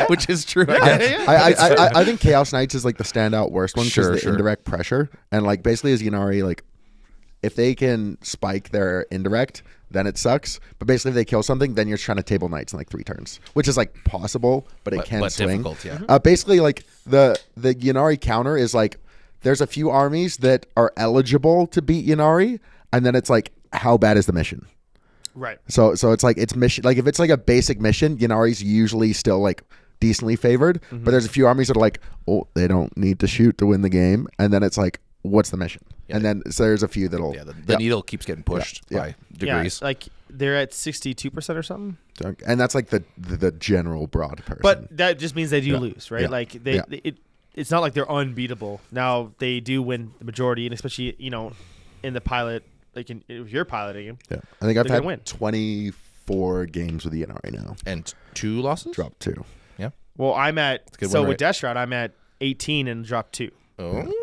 which is true. I think Chaos Knights is like the standout worst one because the indirect pressure. And like basically as Yunari, like if they can spike their indirect, then it sucks. But basically, if they kill something, then you're trying to table Knights in like 3 turns, which is like possible, but it can swing. Difficult, basically, like the Yunari counter is like there's a few armies that are eligible to beat Yunari, and then it's like how bad is the mission? Right. So it's like it's mission. Like if it's like a basic mission, Yunari's usually still like decently favored. But there's a few armies that are like, they don't need to shoot to win the game, and then it's like, what's the mission? And then so there's a few that'll the needle keeps getting pushed by degrees. Like they're at 62% or something, and that's like the general broad person. But that just means they do lose, right? Like it's not like they're unbeatable. Now they do win the majority, and especially in the pilot, like if you're piloting them. I think I've had 24 4 games with Ian right now. And 2 losses? Dropped 2. Yeah. Well, I'm at good so win with rate. Death Shroud, I'm at 18 and dropped 2. Oh.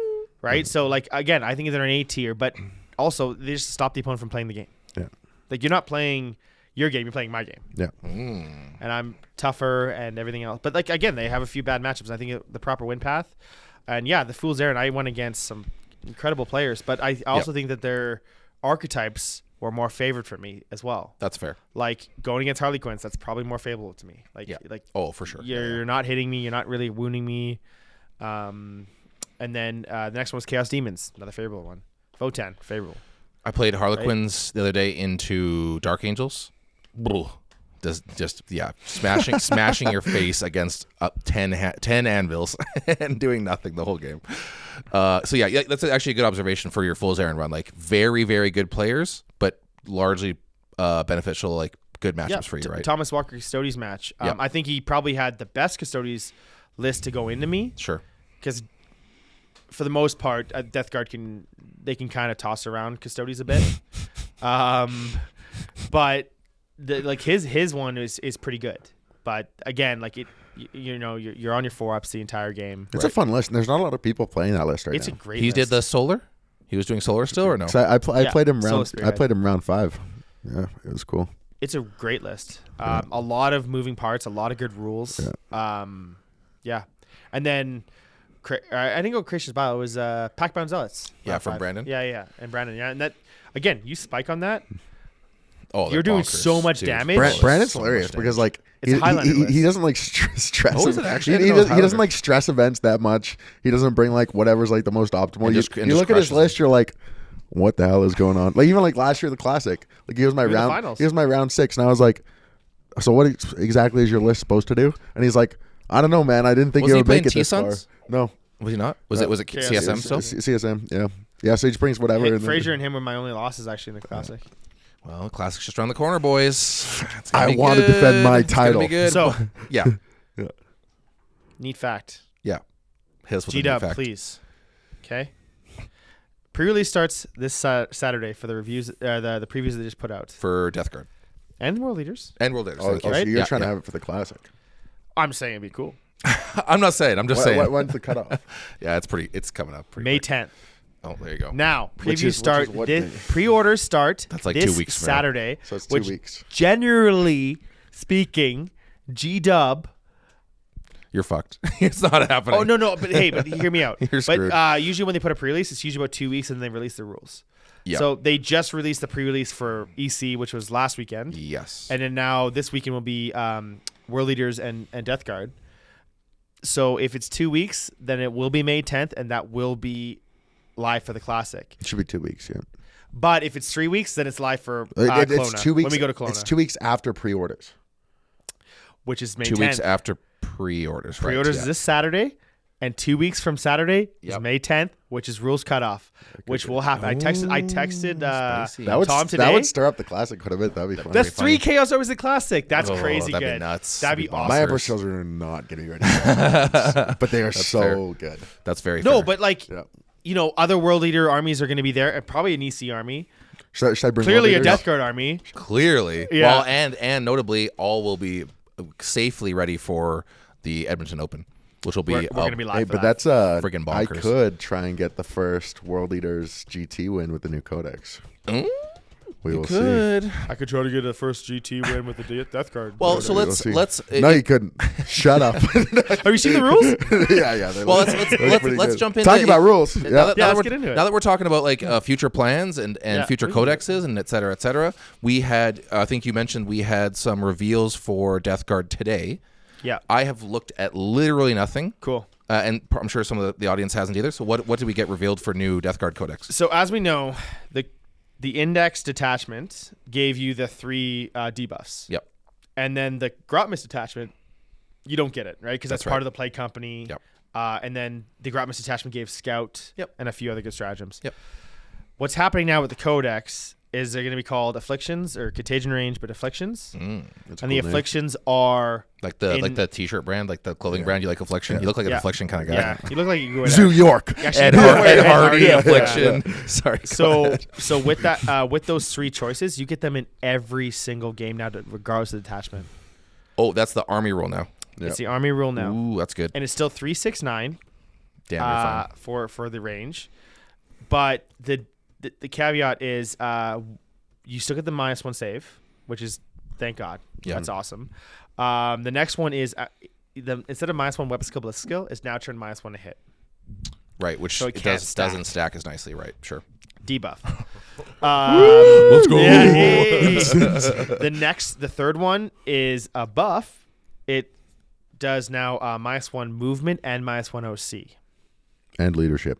Right. So like again, I think they're an A tier, but also they just stop the opponent from playing the game. Yeah. Like you're not playing your game, you're playing my game. Yeah. And I'm tougher and everything else. But like again, they have a few bad matchups. I think the proper win path. And yeah, the Fool's Errand, I went against some incredible players, but I also think that their archetypes were more favored for me as well. That's fair. Like going against Harley Quinns, that's probably more favorable to me. Like Oh, for sure. You're not hitting me, you're not really wounding me. And then the next one was Chaos Demons, another favorable one. Votan, favorable. I played Harlequins the other day into Dark Angels. Just smashing your face against 10 anvils and doing nothing the whole game. So yeah, that's actually a good observation for your Fool's Errand run. Like very, very good players, but largely beneficial, like good matchups for you, right? Thomas Walker Custodes match. I think he probably had the best Custodes list to go into me. Sure. Because for the most part, Death Guard can kind of toss around Custodes a bit. But his one is pretty good. But again, like you're on your 4-ups the entire game. It's a fun list, and there's not a lot of people playing that list right now. It's a great He list. did the Solar? He was doing Solar still or no? So I played him round. Soul I played him round 5. Yeah, it was cool. It's a great list. A lot of moving parts, a lot of good rules. Yeah. And then I think what Christian's bio was Packbound Zealots. Yeah, round from 5. Brandon. Yeah, and Brandon. Yeah, and that again, you spike on that. Oh, You're doing bonkers, so much dude. damage. Brandon's So hilarious much because damage. like It's a Highlander list. he doesn't like stress. Oh, is it actually? I He didn't know it was doesn't Highlander. like stress events that much. He doesn't bring like whatever's like the most optimal. And You just look at his crushes list, you're like, what the hell is going on? Like even like last year the Classic, like he was my You're in the round. finals. He was my round 6, and I was like, so what exactly is your list supposed to do? And he's like, I don't know, man. I didn't think Was you he would make playing it this far. T-Suns? No. Was he not? Was it CSM still? CSM, yeah. Yeah, so he just brings whatever. and then- Fraser and him were my only losses actually in the Classic. Well, Classic's just around the corner, boys. It's gonna I be want to good. defend my It's gonna title. be good. So yeah, neat fact. yeah. Hit us with a G-Dub, new fact. please. Okay. Pre-release starts this Saturday for the reviews, the previews they just put out, For Death Guard and World Leaders. and World Leaders. Oh, thank you. so you're Yeah, trying to yeah. have it for the Classic. I'm saying it'd be cool. I'm not saying. I'm just saying. When's the cutoff? Yeah, it's coming up. Pretty May quick. 10th. Oh, there you go. Now, Which previews is start. what day? Pre-orders start. That's like this 2 weeks from now. Saturday. So it's 2 which weeks. Generally speaking, G-Dub. You're fucked. It's not happening. Oh no! But hey, but hear me out. You're screwed. But usually when they put a pre-release, it's usually about 2 weeks, and then they release the rules. Yeah. So they just released the pre-release for EC, which was last weekend. Yes. And then now this weekend will be World Leaders and Death Guard. So if it's 2 weeks, then it will be May 10th, and that will be live for the Classic. It should be 2 weeks, yeah. But if it's 3 weeks, then it's live for It's Kelowna, 2 weeks. when we go to Kelowna, It's 2 weeks after pre-orders. which is May 2 10th. weeks after pre-orders. Right? Pre-orders Yeah. is this Saturday, and 2 weeks from Saturday is Yep. May 10th, which is rules cutoff, which will happen. I texted spicy. Tom today. That would stir up the Classic quite a bit. That'd be fun. That's funny. 3 Chaos Overs the Classic. That's Oh, crazy that'd be good. nuts. That'd be That'd be awesome. My bonkers. Emperor shows are not getting ready, but they are so fair. good. That's very No, fair. but like, Yeah. other World Leader armies are going to be there, and probably an EC army. Should I bring Clearly a World Leaders? Death Guard army. Clearly. Yeah. Well, and notably, all will be safely ready for the Edmonton Open, which will be We're going to be live Hey, for but that. that's Friggin' I bonkers. could try and get the first World Leaders GT win with the new Codex. We will see. good. I could try to get a first GT win with the Death Guard. Well, so We'll let's see. No, you couldn't. Shut up. Have you seen the rules? yeah. Well, let's jump into talking about rules. Now Yeah. that, Yeah, now let's that get into it. Now that we're talking about like future plans and future we can do it. codexes and et cetera, we had I think you mentioned we had some reveals for Death Guard today. Yeah. I have looked at literally nothing. Cool. And I'm sure some of the audience hasn't either. So what did we get revealed for new Death Guard Codex? So as we know, the index detachment gave you the 3 debuffs. Yep. And then the Grotmist detachment, you don't get it, right? Because that's That's part right. of the play company. Yep. And then the Grotmist detachment gave Scout Yep. and a few other good stratagems. Yep. What's happening now with the Codex is they're going to be called afflictions or contagion range, but afflictions. And cool the name. afflictions are Like the t-shirt brand, like the clothing brand. You like Affliction? You look like an Affliction kind of guy. Yeah, you look like you go in Zoo York. Actually, Ed Hardy Yeah. Affliction. Sorry. So with that, with those 3 choices, you get them in every single game now, regardless of detachment. Oh, that's the army rule now. Yeah. It's the army rule now, Ooh, that's good. and it's still 369 Damn, you're fine. for the range. But the caveat is you still get the -1 save, which is thank God. Yeah. That's awesome. The next one is instead of -1 weapon skill, ballistic skill, is now turned -1 to hit. Right, which So it can't doesn't stack as nicely. Right, sure. Debuff. Let's go. Yeah, hey. The third one is a buff. It does now -1 movement and -1 OC And leadership.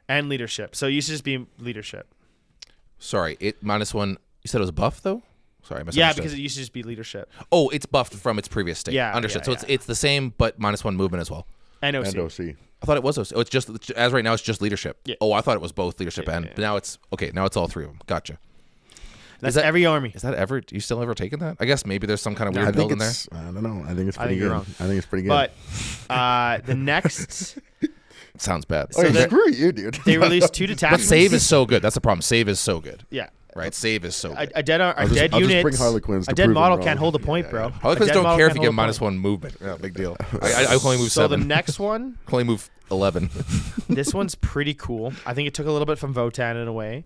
and leadership. So you should just be leadership. Sorry, it -1. You said it was a buff though. Sorry, I misunderstood. Yeah, because it used to just be leadership oh, it's buffed from its previous state. Yeah, understood. yeah, So yeah. it's the same, but -1 movement as well. and OC. And OC. I thought it was. Oh, it's just as right now. It's just leadership. Yeah. Oh, I thought it was both leadership Yeah, and. yeah. But now it's okay. Now it's all 3 of them. Gotcha. That's that- every army. Is that ever? You still ever taken that? I guess maybe there's some kind of I weird think build in there. it's. I don't know. I think it's I pretty think you're good. wrong. I think it's pretty good. But the next, Sounds bad. oh, the- screw you, dude. they released 2 But detachments. save is so good. That's the problem. Save is so good. Yeah. Right. Save is so good. A dead I'll just unit. bring Harlequins to a dead prove 'em model wrong. can't hold a point, bro. Harlequins A dead don't model care if can't you give hold a them point. -1 movement. Yeah, big deal. I can only move So 7. the next one, I can only move 11. this one's pretty cool. I think it took a little bit from Votan in a way.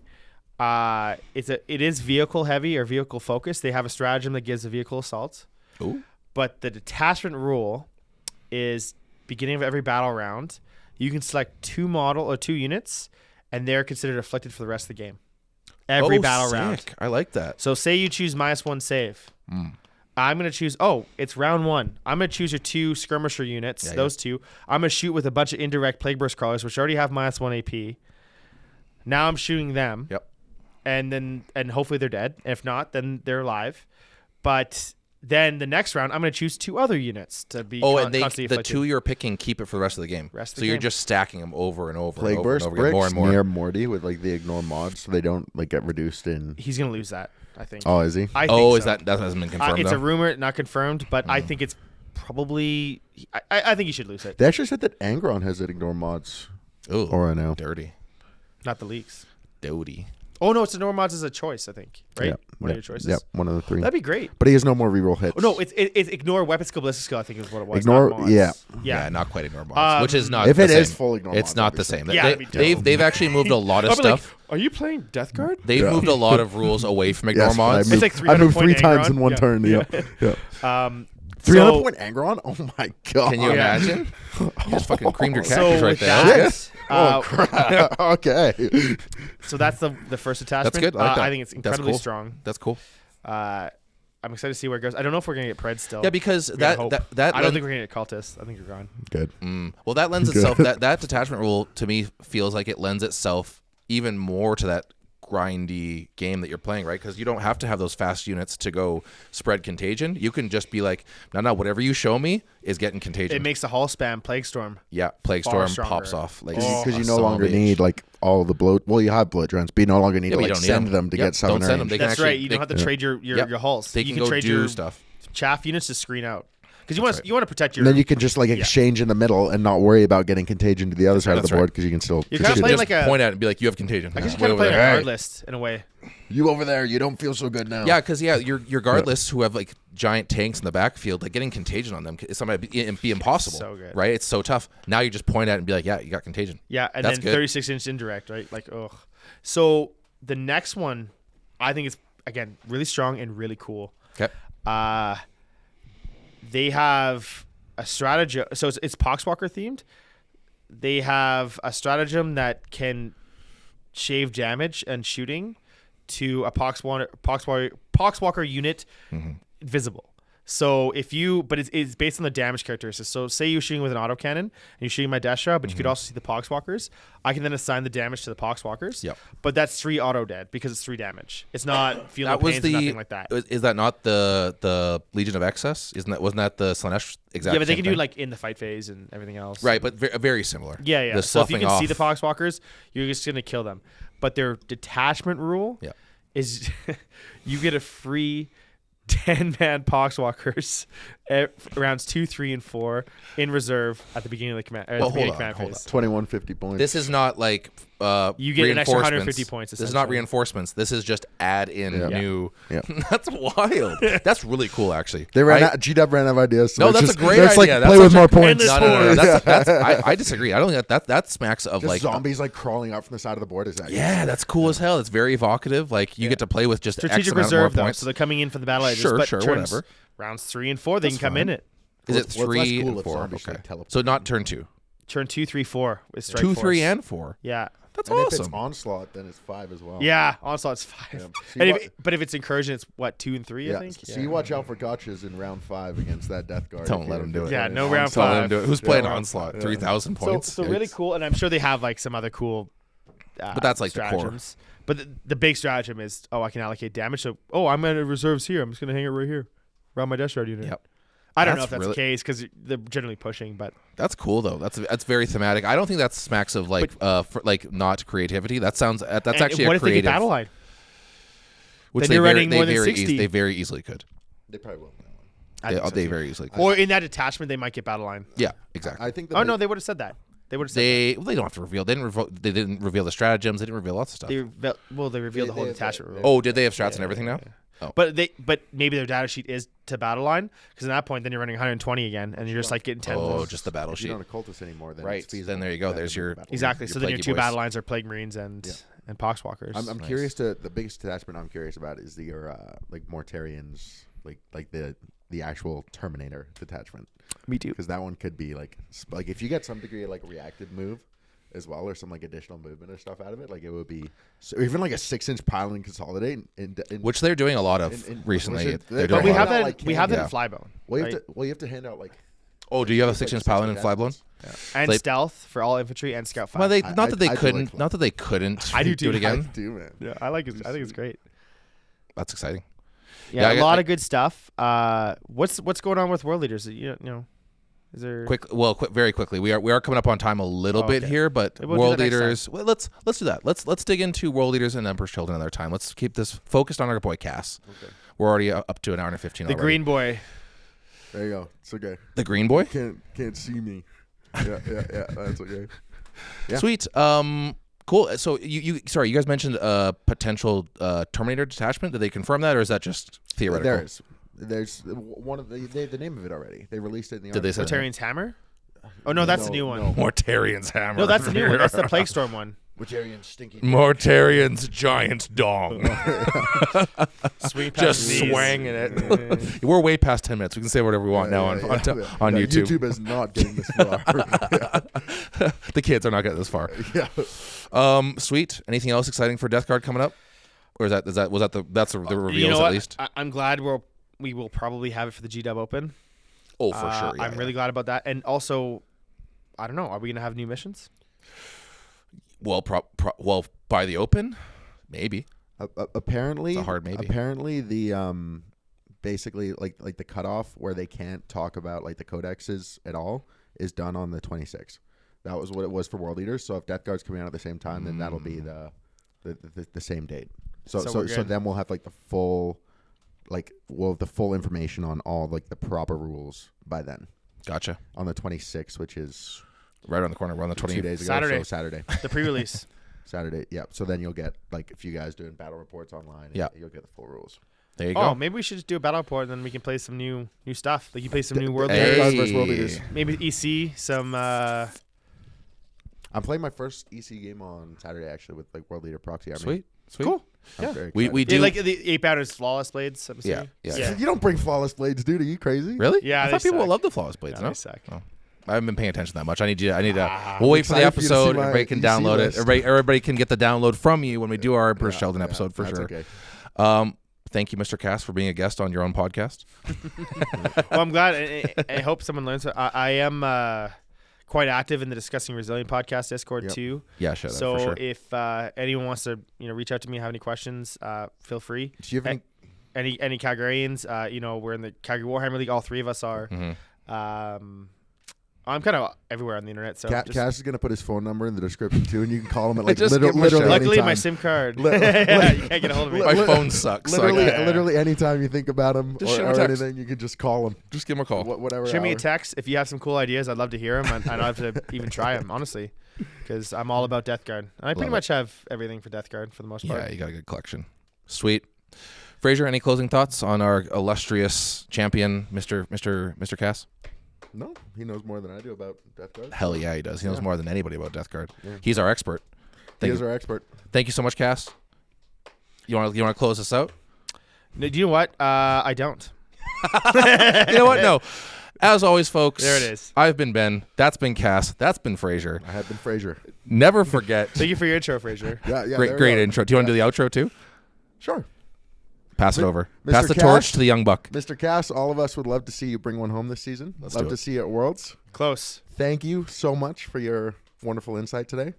It is vehicle heavy or vehicle focused. They have a stratagem that gives a vehicle assault. Ooh. But the detachment rule is beginning of every battle round, you can select 2 model or 2 units, and they're considered afflicted for the rest of the game. Every battle round. I like that. So say you choose -1 save. Mm. I'm going to choose, it's round 1. I'm going to choose your 2 skirmisher units, Yeah, those 2. I'm going to shoot with a bunch of indirect Plague Burst Crawlers, which already have -1 AP. Now I'm shooting them. Yep. And hopefully they're dead. If not, then they're alive. But then the next round, I'm going to choose 2 other units to be And constantly the afflicted. 2 you're picking keep it for the rest of the game. Rest of So the you're game. just stacking them over and over Plague and over Burst and over again, more bricks and more. near Morty with like the ignore mods, so they don't like get reduced in. He's going to lose that, I think. Oh, is he? I think Is so. that hasn't been confirmed? It's though? a rumor, not confirmed, but I think it's probably. I think he should lose it. They actually said that Angron has it ignore mods. Ooh, Or I know. dirty, Not the leaks. doty. Oh no, it's ignore mods as a choice. I think right. Yeah, One yeah, of your choices. Yep, one of the 3. That'd be great. But he has no more reroll hits. Oh, no, it's ignore weapon skill, ballistic skill. I think is what it was. Ignore- not mods. yeah. yeah. Not quite ignore mods, which is not. If the it is same. full ignore it's mods, not the obviously. same. Yeah, They, that'd be dope. they've actually moved a lot of I'll be like, stuff. are you playing Death Guard? They've moved a lot of rules away from ignore Yes, but mods. I moved, like I 300 moved 3 point times Angron. in one Yeah. turn. Yeah. Yeah. 300 so- point Angron? Oh my god. Can you imagine? You just fucking creamed your So cactus right with there. that, Oh crap. Okay. so that's the first attachment. That's good. I like that. I think it's incredibly cool. strong. That's cool. I'm excited to see where it goes. I don't know if we're gonna get Pred still. Yeah, because We're gonna hope. that I don't think we're gonna get Cultists. I think you're gone. Good. well, that lends Good. itself that detachment rule to me feels like it lends itself even more to that grindy game that you're playing, right? Because you don't have to have those fast units to go spread contagion. You can just be like, no, whatever you show me is getting contagion. It makes the hull spam Plague Storm. Yeah, Plague far Storm stronger. pops off like Because you a no son of longer a bitch. need like all the blow. Well, you have blow drones, but you no longer need Yeah, to but you like don't need send them to Yep, get 7 don't send them. range. They can That's actually- right. You don't have to trade your Yep. hulls. They you can can go trade do your stuff. chaff units to screen out because you want right. you want to protect your. And then you can just like exchange in the middle and not worry about getting contagion to the other side of the That's right. board because you can still. You're just kinda shoot playing it. like a- point at it and be like, you have contagion. I guess you Way kind of over play a there. guard list in a way. You over there, you don't feel so good now. Yeah, because your guard lists who have like giant tanks in the backfield, like getting contagion on them is something be impossible. So good. Right? It's so tough. Now you just point at it and be like, yeah, you got contagion. Yeah, and That's then good. 36-inch indirect, right? Like, ugh. So the next one, I think is again really strong and really cool. Okay. They have a stratagem. So it's Poxwalker themed. They have a stratagem that can shave damage and shooting to a Poxwalker unit visible. So if you, but it's based on the damage characteristics. So say you're shooting with an autocannon and you're shooting my Destra, but you could also see the Poxwalkers. I can then assign the damage to the Poxwalkers. Yep. But that's 3 auto dead because it's 3 damage. It's not feel no That was pains, the nothing like that. Is that not the Legion of Excess? Wasn't that the Slanesh exact? Yeah, but they same can do thing? like in the fight phase and everything else. right, but very similar. Yeah, yeah. The So if you sloughing can see the off. Poxwalkers, you're just gonna kill them. But their detachment rule Yeah. is you get a free 10-man Poxwalkers at rounds 2, 3, and 4 in reserve at the beginning of the command. Well, hold on. 2150 points. This is not like you get an extra 150 points. This is not reinforcements. This is just add in new. Yeah. That's wild. That's really cool, actually. They ran out, GW ran out of ideas. So no, that's just, a great idea. Like, that's play with more points. No. I disagree. I don't think that smacks of just like zombies like crawling up from the side of the board. Is that? Yeah, that's cool as hell. It's very evocative. Like you get to play with just strategic X amount reserve more though. points. So they're coming in for the battle edges. Sure, but whatever. Rounds 3 and 4, they can come in it. Is it 3 cool and 4? Okay. So not turn 2. Turn 2, 3, 4 with strike 2, force. 3, and 4. Yeah. That's and awesome. If it's onslaught, then it's 5 as well. Yeah, onslaught's 5. Yeah. So But if it's incursion, it's what, 2 and 3? I think. So you watch out for gotchas in round 5 against that Death Guard. Don't let him do it. Yeah, no round Don't let 5. him do it. Who's playing onslaught? 3,000 points. So really cool, and I'm sure they have like some other cool. But that's like stratagems. But the big stratagem is, I can allocate damage. So, I'm at reserves here. I'm just gonna hang it right here, around my Death Guard unit. Yep. I don't know if that's the case because they're generally pushing, but that's cool though. That's very thematic. I don't think that smacks of like for, like not creativity. That sounds that's actually what a if they get creative. battle line? Which then you're running more than 60. They very easily could. They probably will. They very easily could. Or in that attachment, they might get battle line. Yeah, exactly. I think. No, they would have said that. They would have said they don't have to reveal. They didn't reveal the stratagems. They didn't reveal lots of stuff. they revealed the whole detachment rule. Oh, did they have strats and everything now? Oh. But maybe their data sheet is to battle line because at that point then you're running 120 again and you're just like getting 10. Oh, just the battle If sheet. you don't occultist anymore, then Right. it's feasible. Then there you go. That There's your Exactly. So then your plaguey 2 boys. battle lines are Plague Marines and Poxwalkers. I'm curious to the biggest attachment I'm curious about is your like Mortarions, like the actual Terminator detachment. Me too. Because that one could be like if you get some degree of like reactive move as well, or some like additional movement or stuff out of it, like it would be even like a 6-inch pile and consolidate, which they're doing a lot of recently. But we have that. Like we have that in Flybone. Well, you have to hand out like. Oh, do you have a 6-inch paladin in Flybone? Yeah. And stealth for all infantry and scout 5. Well, not that they couldn't. I do it again. I do, man. Yeah, I like it. I think it's great. That's exciting. Yeah, a lot of good stuff. What's going on with World Leaders? You know, is there very quickly. We are coming up on time a little bit here, but we'll World Leaders. Well, let's do that. Let's dig into World Leaders and Emperor's Children another time. Let's keep this focused on our boy Kass. Okay. We're already up to an hour and 15. The Green Boy. There you go. It's okay. The Green Boy can't see me. Yeah. That's okay. Yeah. Sweet. Cool. So you guys mentioned a potential Terminator detachment. Did they confirm that, or is that just theoretical? There's one of the name of it already. They released it in the. Did they say Mortarion's Hammer? Oh no, that's the new one. No. Mortarion's Hammer. No, that's the new one. That's the Plague Storm one. Mortarion's stinky. Mortarion's giant dong. Just knees. swanging it. We're way past 10 minutes. We can say whatever we want on YouTube. YouTube is not getting this far. The kids are not getting this far. Yeah. Sweet. Anything else exciting for Death Guard coming up? Or was that the reveals at least? I'm glad we will probably have it for the GW Open. Oh, for sure. Yeah, I'm really glad about that. And also, I don't know. Are we gonna have new missions? Well, by the Open, maybe. Apparently, it's a hard maybe. Apparently, the basically like the cutoff where they can't talk about like the codexes at all is done on the 26th. That was what it was for World Leaders. So if Death Guard's coming out at the same time, then that'll be the same date. So then we'll have like the full information on all like the proper rules by then. Gotcha. On the 26th, which is right around the corner. We're on the 2 days ago. Saturday. The pre-release. Saturday. Yeah. So then you'll get like if you guys doing battle reports online. Yeah. You'll get the full rules. There you go. Oh, maybe we should just do a battle report and then we can play some new stuff. Like you play some new World Leaders. Leaders. World Leaders. Maybe EC some. I'm playing my first EC game on Saturday actually with like World Leader Proxy Army. Sweet. Cool. Yeah. We do like the 8-pounders flawless blades. I'm assuming. Yeah. You don't bring flawless blades, dude. Are you crazy? Really? Yeah. I thought people would love the flawless blades. No, they suck. Oh. I haven't been paying attention that much. I need to. We'll wait for the episode. Everybody can download it. Everybody can get the download from you when we do our Emperor's Children episode for sure. Okay. Thank you, Mr. Kass, for being a guest on your own podcast. Well, I'm glad. I hope someone learns. I am quite active in the Discussing Resilient podcast Discord too. Yeah, sure. So for sure. if anyone wants to reach out to me, have any questions, feel free. Do you have any Calgarians? We're in the Calgary Warhammer League. All three of us are. Mm-hmm. I'm kind of everywhere on the internet, so just, Kass is gonna put his phone number in the description too, and you can call him at like Just give him a literally shout. luckily anytime. my SIM card. Yeah, you can't get a hold of me. My phone sucks. So I Literally, can't- literally anytime you think about him Just shoot him a or text. anything, you can just call him. just give him a call. Whatever. Shoot me a hour. text if you have some cool ideas. I'd love to hear them. I don't have to even try them, honestly, because I'm all about Death Guard. I pretty Love much have everything for Death Guard for the most part. Yeah, you got a good collection. Sweet. Fraiser, any closing thoughts on our illustrious champion, Mr. Kass? No, he knows more than I do about Death Guard. Hell yeah, he does. He knows Yeah. more than anybody about Death Guard. Yeah. He's our expert. He Thank is you. our expert. Thank you so much, Kass. You want to close us out? No, do you know what? I don't. You know what? No. As always, folks. There it is. I've been Ben. That's been Kass. That's been Fraiser. I have been Fraiser. Never forget. Thank you for your intro, Fraser. Yeah, yeah. great there we go. intro. Do you want to do the outro too? Sure. Pass it over. Mr. Pass the Kass? torch to the young buck. Mr. Kass, all of us would love to see you bring one home this season. Let's love do to it. see you at Worlds. Close. Thank you so much for your wonderful insight today.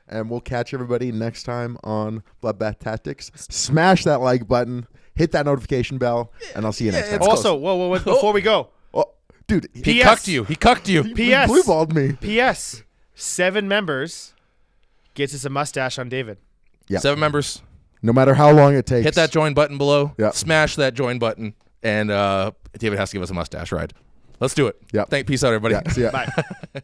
And we'll catch everybody next time on Bloodbath Tactics. Smash that like button, hit that notification bell, and I'll see you next time. Also, whoa, before we go, Oh, dude, He PS. cucked you. He cucked you. PS. blue balled me. P.S. 7 members gets us a mustache on David. Yeah. 7 members. No matter how long it takes. Hit that join button below. Yeah. Smash that join button. And David has to give us a mustache ride. Let's do it. Yeah. Peace out, everybody. Yeah, see ya. Bye.